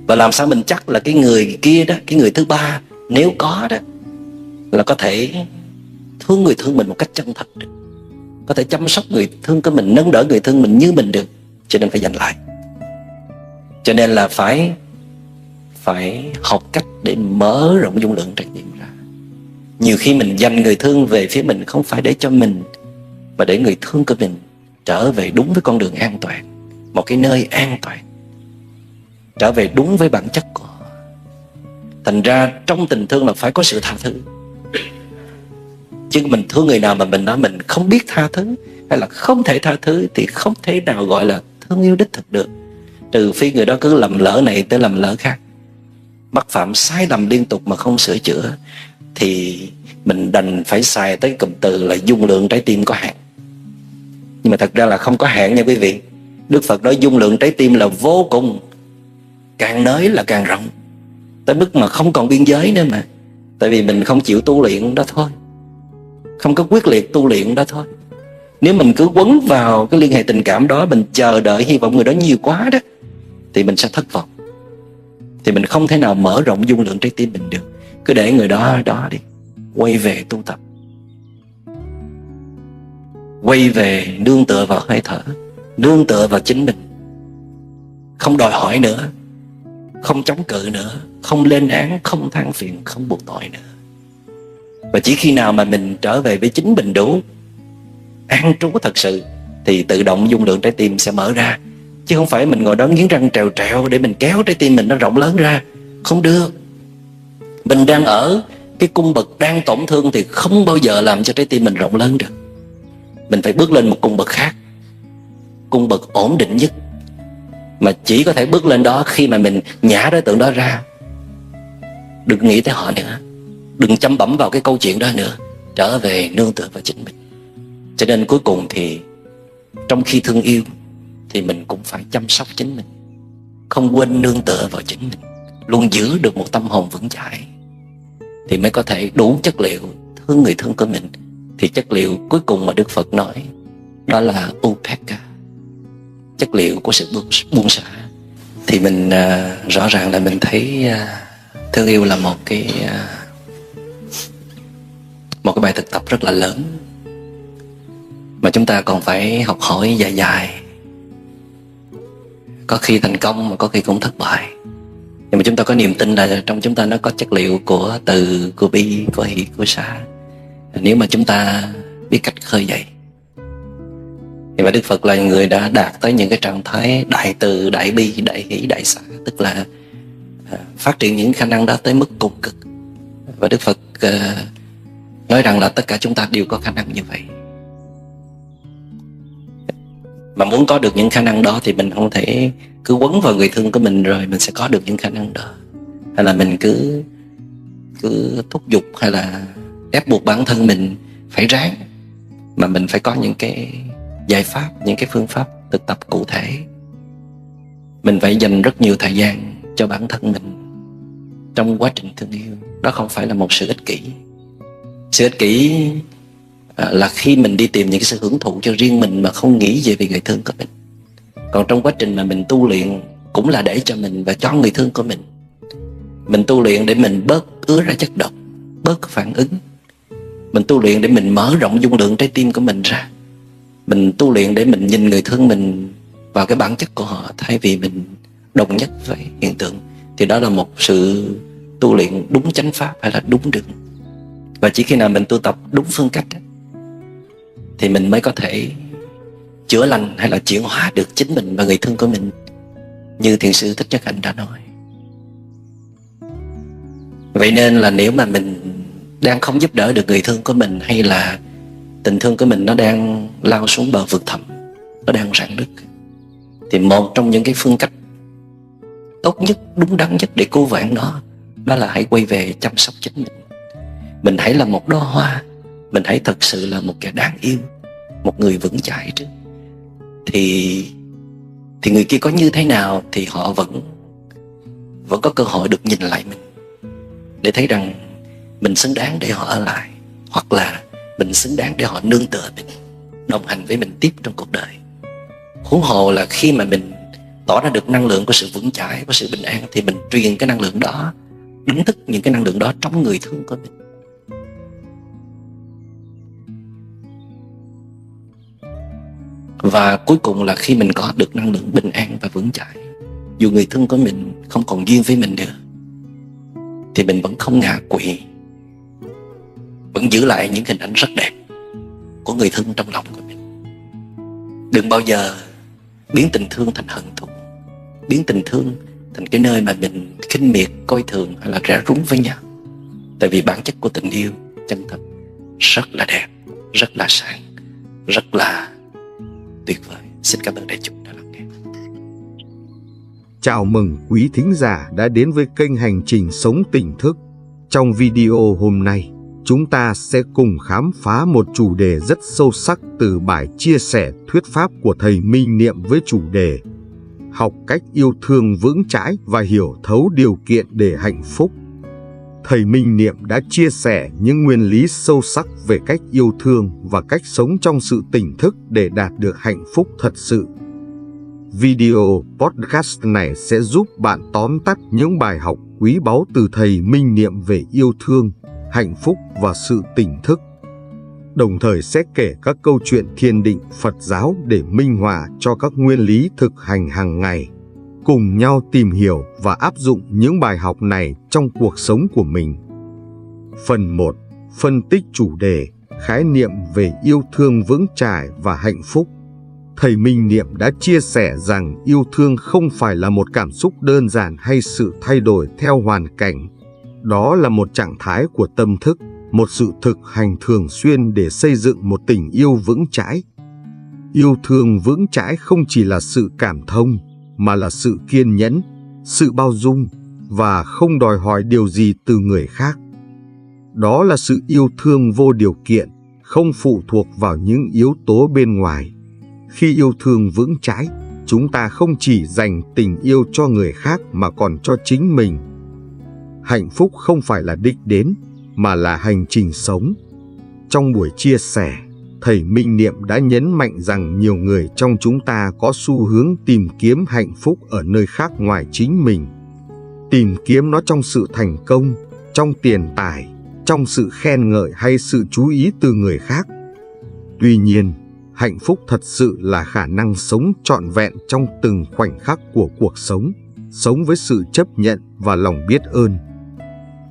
Và làm sao mình chắc là cái người kia đó, cái người thứ ba, nếu có đó, là có thể thương người thương mình một cách chân thật được, có thể chăm sóc người thương của mình, nâng đỡ người thương mình như mình được. Cho nên phải giành lại. Cho nên là phải học cách để mở rộng dung lượng trái tim ra. Nhiều khi mình dành người thương về phía mình không phải để cho mình, mà để người thương của mình trở về đúng với con đường an toàn, một cái nơi an toàn, trở về đúng với bản chất của họ. Thành ra trong tình thương là phải có sự tha thứ. Chứ mình thương người nào mà mình nói mình không biết tha thứ hay là không thể tha thứ thì không thể nào gọi là thương yêu đích thực được. Trừ phi người đó cứ lầm lỡ này tới lầm lỡ khác, mắc phạm sai lầm liên tục mà không sửa chữa, thì mình đành phải xài tới cụm từ là dung lượng trái tim có hạn. Nhưng mà thật ra là không có hạn nha quý vị. Đức Phật nói dung lượng trái tim là vô cùng, càng nới là càng rộng, tới mức mà không còn biên giới nữa mà. Tại vì mình không chịu tu luyện đó thôi, không có quyết liệt tu luyện đó thôi. Nếu mình cứ quấn vào cái liên hệ tình cảm đó, mình chờ đợi hy vọng người đó nhiều quá đó, thì mình sẽ thất vọng. Thì mình không thể nào mở rộng dung lượng trái tim mình được. Cứ để người đó đó đi, quay về tu tập, quay về nương tựa vào hơi thở, nương tựa vào chính mình. Không đòi hỏi nữa, không chống cự nữa, không lên án, không than phiền, không buộc tội nữa. Và chỉ khi nào mà mình trở về với chính mình đủ, an trú thật sự, thì tự động dung lượng trái tim sẽ mở ra. Chứ không phải mình ngồi đó nghiến răng trèo trèo để mình kéo trái tim mình nó rộng lớn ra. Không được. Mình đang ở cái cung bậc đang tổn thương thì không bao giờ làm cho trái tim mình rộng lớn được. Mình phải bước lên một cung bậc khác, cung bậc ổn định nhất, mà chỉ có thể bước lên đó khi mà mình nhả đối tượng đó ra. Đừng nghĩ tới họ nữa, đừng chăm bẩm vào cái câu chuyện đó nữa, trở về nương tựa vào chính mình. Cho nên cuối cùng thì trong khi thương yêu thì mình cũng phải chăm sóc chính mình, không quên nương tựa vào chính mình, luôn giữ được một tâm hồn vững chãi, thì mới có thể đủ chất liệu thương người thương của mình. Thì chất liệu cuối cùng mà Đức Phật nói đó là Upekkha, chất liệu của sự buông xả. Thì mình rõ ràng là mình thấy thương yêu là một cái bài thực tập rất là lớn, mà chúng ta còn phải học hỏi dài dài. Có khi thành công mà có khi cũng thất bại. Nhưng mà chúng ta có niềm tin là trong chúng ta nó có chất liệu của từ, của bi, của hỷ, của xả. Nếu mà chúng ta biết cách khơi dậy. Thì mà Đức Phật là người đã đạt tới những cái trạng thái đại từ, đại bi, đại hỷ, đại xả, tức là phát triển những khả năng đó tới mức cùng cực. Và Đức Phật nói rằng là tất cả chúng ta đều có khả năng như vậy. Mà muốn có được những khả năng đó thì mình không thể cứ quấn vào người thương của mình rồi mình sẽ có được những khả năng đó. Hay là mình cứ thúc giục hay là ép buộc bản thân mình phải ráng. Mà mình phải có những cái giải pháp, những cái phương pháp thực tập cụ thể. Mình phải dành rất nhiều thời gian cho bản thân mình trong quá trình thương yêu. Đó không phải là một sự ích kỷ. Sự ích kỷ là khi mình đi tìm những cái sự hưởng thụ cho riêng mình mà không nghĩ về người thương của mình. Còn trong quá trình mà mình tu luyện cũng là để cho mình và cho người thương của mình. Mình tu luyện để mình bớt ứa ra chất độc, bớt phản ứng. Mình tu luyện để mình mở rộng dung lượng trái tim của mình ra. Mình tu luyện để mình nhìn người thương mình vào cái bản chất của họ, thay vì mình đồng nhất với hiện tượng. Thì đó là một sự tu luyện đúng chánh pháp hay là đúng đường. Và chỉ khi nào mình tu tập đúng phương cách thì mình mới có thể chữa lành hay là chuyển hóa được chính mình và người thương của mình, như Thiền sư Thích Nhất Hạnh đã nói. Vậy nên là nếu mà mình đang không giúp đỡ được người thương của mình, hay là tình thương của mình nó đang lao xuống bờ vực thẳm, nó đang rạn nứt, thì một trong những cái phương cách tốt nhất, đúng đắn nhất để cứu vãn nó, đó là hãy quay về chăm sóc chính mình. Mình hãy là một đóa hoa, mình hãy thật sự là một kẻ đáng yêu, một người vững chãi trước. Thì người kia có như thế nào thì họ vẫn có cơ hội được nhìn lại mình, để thấy rằng mình xứng đáng để họ ở lại, hoặc là mình xứng đáng để họ nương tựa mình, đồng hành với mình tiếp trong cuộc đời. Huống hồ là khi mà mình tỏ ra được năng lượng của sự vững chãi, của sự bình an, thì mình truyền cái năng lượng đó, đánh thức những cái năng lượng đó trong người thương của mình. Và cuối cùng là khi mình có được năng lượng bình an và vững chãi, dù người thương của mình không còn duyên với mình nữa, thì mình vẫn không ngã quỵ, vẫn giữ lại những hình ảnh rất đẹp của người thương trong lòng của mình. Đừng bao giờ biến tình thương thành hận thù, biến tình thương thành cái nơi mà mình khinh miệt, coi thường hay là rẻ rúng với nhau. Tại vì bản chất của tình yêu chân thật rất là đẹp, rất là sáng, rất là tuyệt vời. Xin cảm ơn đại chúng đã lắng nghe. Chào mừng quý thính giả đã đến với kênh Hành trình sống tỉnh thức. Trong video hôm nay, chúng ta sẽ cùng khám phá một chủ đề rất sâu sắc từ bài chia sẻ thuyết pháp của thầy Minh Niệm với chủ đề học cách yêu thương vững chãi và hiểu thấu điều kiện để hạnh phúc. Thầy Minh Niệm đã chia sẻ những nguyên lý sâu sắc về cách yêu thương và cách sống trong sự tỉnh thức để đạt được hạnh phúc thật sự. Video podcast này sẽ giúp bạn tóm tắt những bài học quý báu từ thầy Minh Niệm về yêu thương, hạnh phúc và sự tỉnh thức. Đồng thời sẽ kể các câu chuyện thiền định Phật giáo để minh họa cho các nguyên lý thực hành hàng ngày. Cùng nhau tìm hiểu và áp dụng những bài học này trong cuộc sống của mình. Phần 1. Phân tích chủ đề, khái niệm về yêu thương vững chãi và hạnh phúc. Thầy Minh Niệm đã chia sẻ rằng yêu thương không phải là một cảm xúc đơn giản hay sự thay đổi theo hoàn cảnh. Đó là một trạng thái của tâm thức, một sự thực hành thường xuyên để xây dựng một tình yêu vững chãi. Yêu thương vững chãi không chỉ là sự cảm thông, mà là sự kiên nhẫn, sự bao dung và không đòi hỏi điều gì từ người khác. Đó là sự yêu thương vô điều kiện, không phụ thuộc vào những yếu tố bên ngoài. Khi yêu thương vững chãi, chúng ta không chỉ dành tình yêu cho người khác mà còn cho chính mình. Hạnh phúc không phải là đích đến, mà là hành trình sống. Trong buổi chia sẻ, thầy Minh Niệm đã nhấn mạnh rằng nhiều người trong chúng ta có xu hướng tìm kiếm hạnh phúc ở nơi khác ngoài chính mình. Tìm kiếm nó trong sự thành công, trong tiền tài, trong sự khen ngợi hay sự chú ý từ người khác. Tuy nhiên, hạnh phúc thật sự là khả năng sống trọn vẹn trong từng khoảnh khắc của cuộc sống, sống với sự chấp nhận và lòng biết ơn.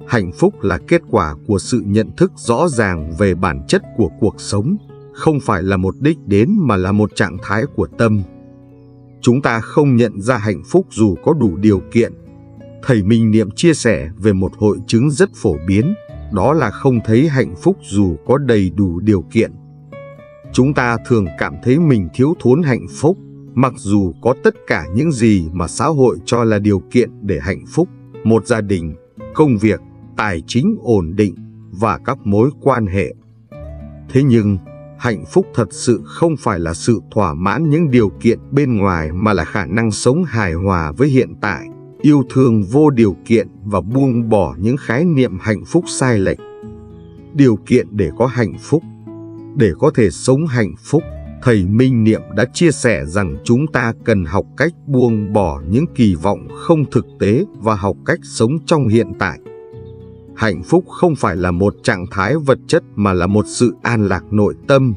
Hạnh phúc là kết quả của sự nhận thức rõ ràng về bản chất của cuộc sống, không phải là một đích đến mà là một trạng thái của tâm. Chúng ta không nhận ra hạnh phúc dù có đủ điều kiện. Thầy Minh Niệm chia sẻ về một hội chứng rất phổ biến, đó là không thấy hạnh phúc dù có đầy đủ điều kiện. Chúng ta thường cảm thấy mình thiếu thốn hạnh phúc, mặc dù có tất cả những gì mà xã hội cho là điều kiện để hạnh phúc: một gia đình, công việc, tài chính ổn định và các mối quan hệ. Thế nhưng, hạnh phúc thật sự không phải là sự thỏa mãn những điều kiện bên ngoài mà là khả năng sống hài hòa với hiện tại, yêu thương vô điều kiện và buông bỏ những khái niệm hạnh phúc sai lệch. Điều kiện để có hạnh phúc. Để có thể sống hạnh phúc, thầy Minh Niệm đã chia sẻ rằng chúng ta cần học cách buông bỏ những kỳ vọng không thực tế và học cách sống trong hiện tại. Hạnh phúc không phải là một trạng thái vật chất mà là một sự an lạc nội tâm.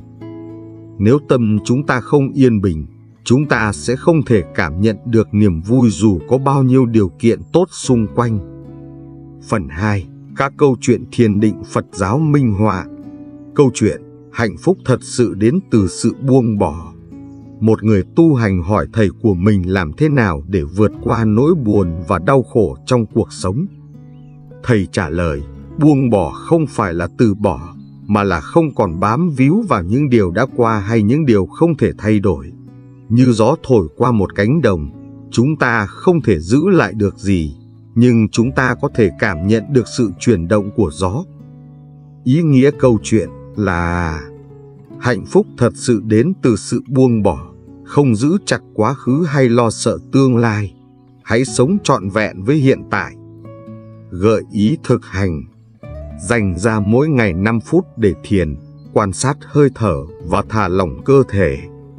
Nếu tâm chúng ta không yên bình, chúng ta sẽ không thể cảm nhận được niềm vui dù có bao nhiêu điều kiện tốt xung quanh. Phần 2. Các câu chuyện thiền định Phật giáo minh họa. Câu chuyện hạnh phúc thật sự đến từ sự buông bỏ. Một người tu hành hỏi thầy của mình làm thế nào để vượt qua nỗi buồn và đau khổ trong cuộc sống. Thầy trả lời, buông bỏ không phải là từ bỏ, mà là không còn bám víu vào những điều đã qua hay những điều không thể thay đổi. Như gió thổi qua một cánh đồng, chúng ta không thể giữ lại được gì, nhưng chúng ta có thể cảm nhận được sự chuyển động của gió. Ý nghĩa câu chuyện là hạnh phúc thật sự đến từ sự buông bỏ, không giữ chặt quá khứ hay lo sợ tương lai. Hãy sống trọn vẹn với hiện tại. Gợi ý thực hành. Dành ra mỗi ngày 5 phút để thiền, quan sát hơi thở và thả lỏng cơ thể,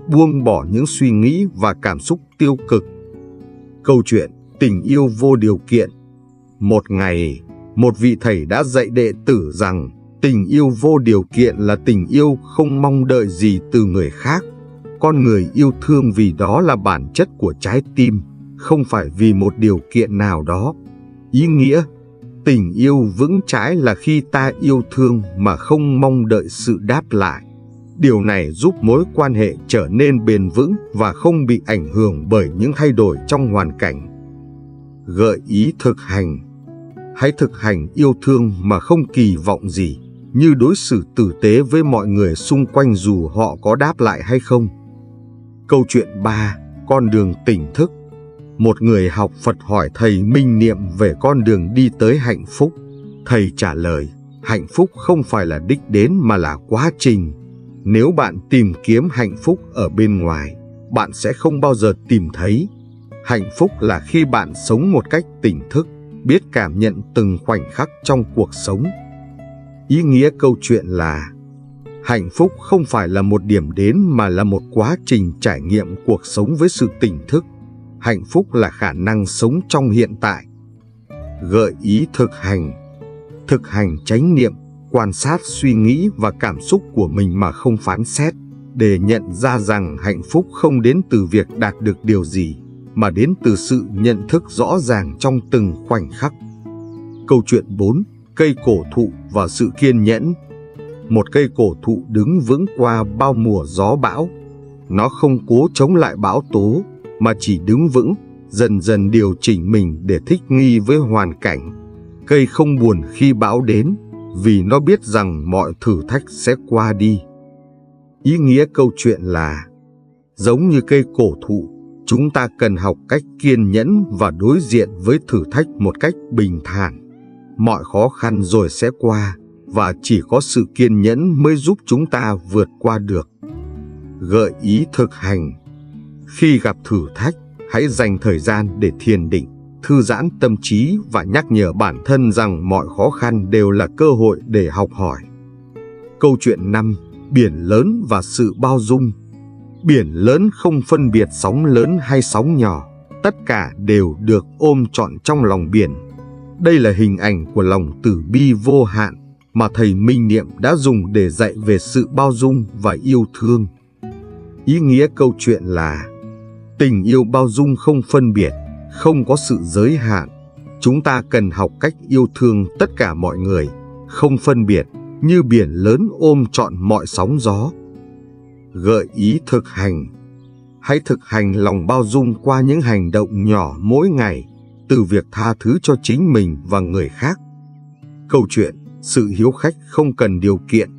buông bỏ những suy nghĩ và cảm xúc tiêu cực. Câu chuyện tình yêu vô điều kiện. Một ngày, một vị thầy đã dạy đệ tử rằng tình yêu vô điều kiện là tình yêu không mong đợi gì từ người khác. Con người yêu thương vì đó là bản chất của trái tim, không phải vì một điều kiện nào đó. Ý nghĩa, tình yêu vững chãi là khi ta yêu thương mà không mong đợi sự đáp lại. Điều này giúp mối quan hệ trở nên bền vững và không bị ảnh hưởng bởi những thay đổi trong hoàn cảnh. Gợi ý thực hành. Hãy thực hành yêu thương mà không kỳ vọng gì. như đối xử tử tế với mọi người xung quanh dù họ có đáp lại hay không. Câu chuyện 3. Con đường tỉnh thức. Một người học Phật hỏi thầy Minh Niệm về con đường đi tới hạnh phúc. Thầy trả lời, hạnh phúc không phải là đích đến mà là quá trình. Nếu bạn tìm kiếm hạnh phúc ở bên ngoài, bạn sẽ không bao giờ tìm thấy. Hạnh phúc là khi bạn sống một cách tỉnh thức, biết cảm nhận từng khoảnh khắc trong cuộc sống. Ý nghĩa câu chuyện là hạnh phúc không phải là một điểm đến mà là một quá trình trải nghiệm cuộc sống với sự tỉnh thức. Hạnh phúc là khả năng sống trong hiện tại. Gợi ý thực hành. Thực hành chánh niệm, quan sát suy nghĩ và cảm xúc của mình mà không phán xét, để nhận ra rằng hạnh phúc không đến từ việc đạt được điều gì, mà đến từ sự nhận thức rõ ràng trong từng khoảnh khắc. Câu chuyện 4. Cây cổ thụ và sự kiên nhẫn. Một cây cổ thụ đứng vững qua bao mùa gió bão. Nó không cố chống lại bão tố, mà chỉ đứng vững, dần dần điều chỉnh mình để thích nghi với hoàn cảnh. Cây không buồn khi bão đến, vì nó biết rằng mọi thử thách sẽ qua đi. Ý nghĩa câu chuyện là, giống như cây cổ thụ, chúng ta cần học cách kiên nhẫn và đối diện với thử thách một cách bình thản. Mọi khó khăn rồi sẽ qua, và chỉ có sự kiên nhẫn mới giúp chúng ta vượt qua được. Gợi ý thực hành. Khi gặp thử thách, hãy dành thời gian để thiền định, thư giãn tâm trí và nhắc nhở bản thân rằng mọi khó khăn đều là cơ hội để học hỏi. Câu chuyện 5. Biển lớn và sự bao dung. Biển lớn không phân biệt sóng lớn hay sóng nhỏ, tất cả đều được ôm trọn trong lòng biển. Đây là hình ảnh của lòng từ bi vô hạn mà thầy Minh Niệm đã dùng để dạy về sự bao dung và yêu thương. Ý nghĩa câu chuyện là, tình yêu bao dung không phân biệt, không có sự giới hạn. Chúng ta cần học cách yêu thương tất cả mọi người, không phân biệt, như biển lớn ôm trọn mọi sóng gió. Gợi ý thực hành. Hãy thực hành lòng bao dung qua những hành động nhỏ mỗi ngày, từ việc tha thứ cho chính mình và người khác. Câu chuyện, sự hiếu khách không cần điều kiện.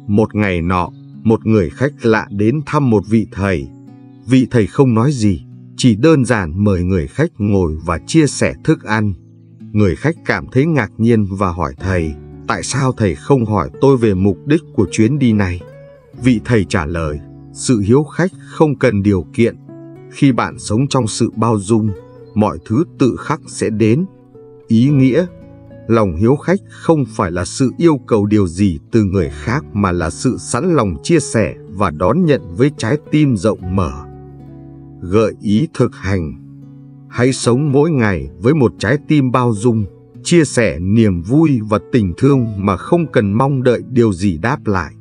Một ngày nọ, một người khách lạ đến thăm một vị thầy. Vị thầy không nói gì, chỉ đơn giản mời người khách ngồi và chia sẻ thức ăn. Người khách cảm thấy ngạc nhiên và hỏi thầy, tại sao thầy không hỏi tôi về mục đích của chuyến đi này? Vị thầy trả lời, sự hiếu khách không cần điều kiện. Khi bạn sống trong sự bao dung, mọi thứ tự khắc sẽ đến. Ý nghĩa, lòng hiếu khách không phải là sự yêu cầu điều gì từ người khác mà là sự sẵn lòng chia sẻ và đón nhận với trái tim rộng mở. Gợi ý thực hành. Hãy sống mỗi ngày với một trái tim bao dung, chia sẻ niềm vui và tình thương mà không cần mong đợi điều gì đáp lại.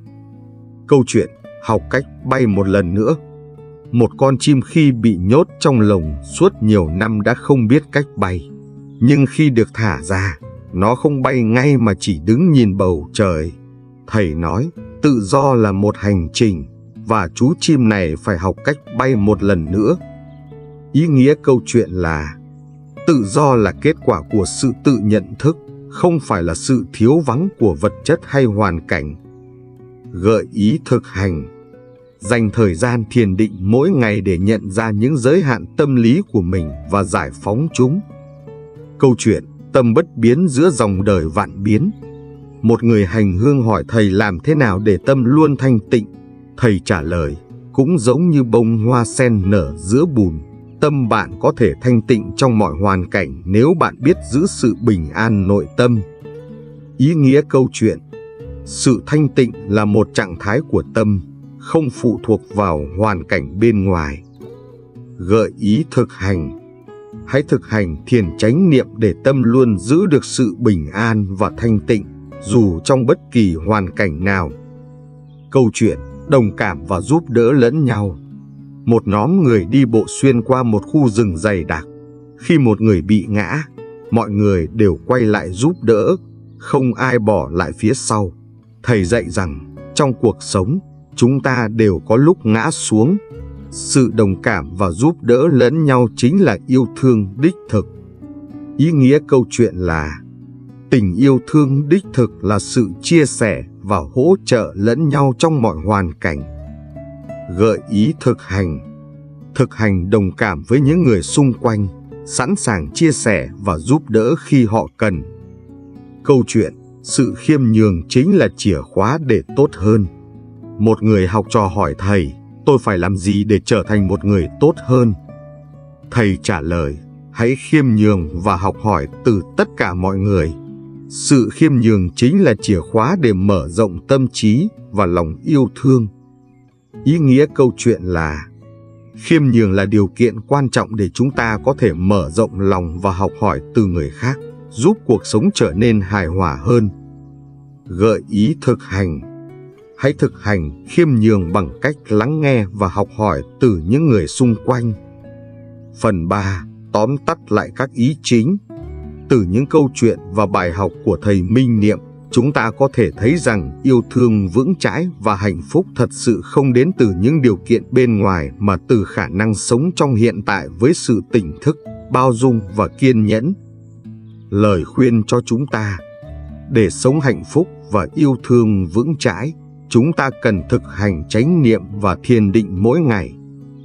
Câu chuyện, học cách bay một lần nữa. Một con chim khi bị nhốt trong lồng suốt nhiều năm đã không biết cách bay. Nhưng khi được thả ra, nó không bay ngay mà chỉ đứng nhìn bầu trời. Thầy nói, tự do là một hành trình, và chú chim này phải học cách bay một lần nữa. Ý nghĩa câu chuyện là, tự do là kết quả của sự tự nhận thức, không phải là sự thiếu vắng của vật chất hay hoàn cảnh. Gợi ý thực hành. Dành thời gian thiền định mỗi ngày để nhận ra những giới hạn tâm lý của mình và giải phóng chúng. Câu chuyện, tâm bất biến giữa dòng đời vạn biến. Một người hành hương hỏi thầy làm thế nào để tâm luôn thanh tịnh. Thầy trả lời, cũng giống như bông hoa sen nở giữa bùn, tâm bạn có thể thanh tịnh trong mọi hoàn cảnh nếu bạn biết giữ sự bình an nội tâm. Ý nghĩa câu chuyện, sự thanh tịnh là một trạng thái của tâm, không phụ thuộc vào hoàn cảnh bên ngoài. Gợi ý thực hành. Hãy thực hành thiền chánh niệm để tâm luôn giữ được sự bình an và thanh tịnh, dù trong bất kỳ hoàn cảnh nào. Câu chuyện, đồng cảm và giúp đỡ lẫn nhau. Một nhóm người đi bộ xuyên qua một khu rừng dày đặc. Khi một người bị ngã, mọi người đều quay lại giúp đỡ, không ai bỏ lại phía sau. Thầy dạy rằng, trong cuộc sống, chúng ta đều có lúc ngã xuống. Sự đồng cảm và giúp đỡ lẫn nhau chính là yêu thương đích thực. Ý nghĩa câu chuyện là, Tình yêu thương đích thực là sự chia sẻ và hỗ trợ lẫn nhau trong mọi hoàn cảnh. Gợi ý thực hành. Thực hành đồng cảm với những người xung quanh, sẵn sàng chia sẻ và giúp đỡ khi họ cần. Câu chuyện, sự khiêm nhường chính là chìa khóa để tốt hơn. Một người học trò hỏi thầy, tôi phải làm gì để trở thành một người tốt hơn? Thầy trả lời, hãy khiêm nhường và học hỏi từ tất cả mọi người. Sự khiêm nhường chính là chìa khóa để mở rộng tâm trí và lòng yêu thương. Ý nghĩa câu chuyện là khiêm nhường là điều kiện quan trọng để chúng ta có thể mở rộng lòng và học hỏi từ người khác, giúp cuộc sống trở nên hài hòa hơn. Gợi ý thực hành. Hãy thực hành khiêm nhường bằng cách lắng nghe và học hỏi từ những người xung quanh. Phần 3. Tóm tắt lại các ý chính. Từ những câu chuyện và bài học của thầy Minh Niệm, chúng ta có thể thấy rằng yêu thương vững chãi và hạnh phúc thật sự không đến từ những điều kiện bên ngoài mà từ khả năng sống trong hiện tại với sự tỉnh thức, bao dung và kiên nhẫn. Lời khuyên cho chúng ta: để sống hạnh phúc và yêu thương vững chãi, chúng ta cần thực hành chánh niệm và thiền định mỗi ngày.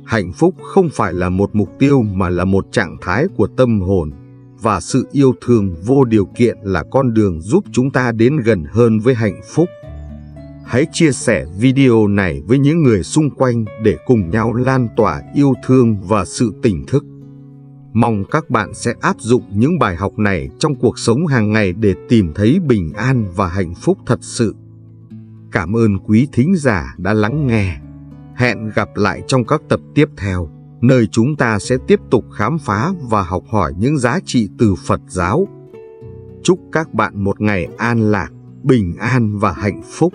Hạnh phúc không phải là một mục tiêu mà là một trạng thái của tâm hồn, và sự yêu thương vô điều kiện là con đường giúp chúng ta đến gần hơn với hạnh phúc. Hãy chia sẻ video này với những người xung quanh để cùng nhau lan tỏa yêu thương và sự tỉnh thức. Mong các bạn sẽ áp dụng những bài học này trong cuộc sống hàng ngày để tìm thấy bình an và hạnh phúc thật sự. Cảm ơn quý thính giả đã lắng nghe. Hẹn gặp lại trong các tập tiếp theo, nơi chúng ta sẽ tiếp tục khám phá và học hỏi những giá trị từ Phật giáo. Chúc các bạn một ngày an lạc, bình an và hạnh phúc.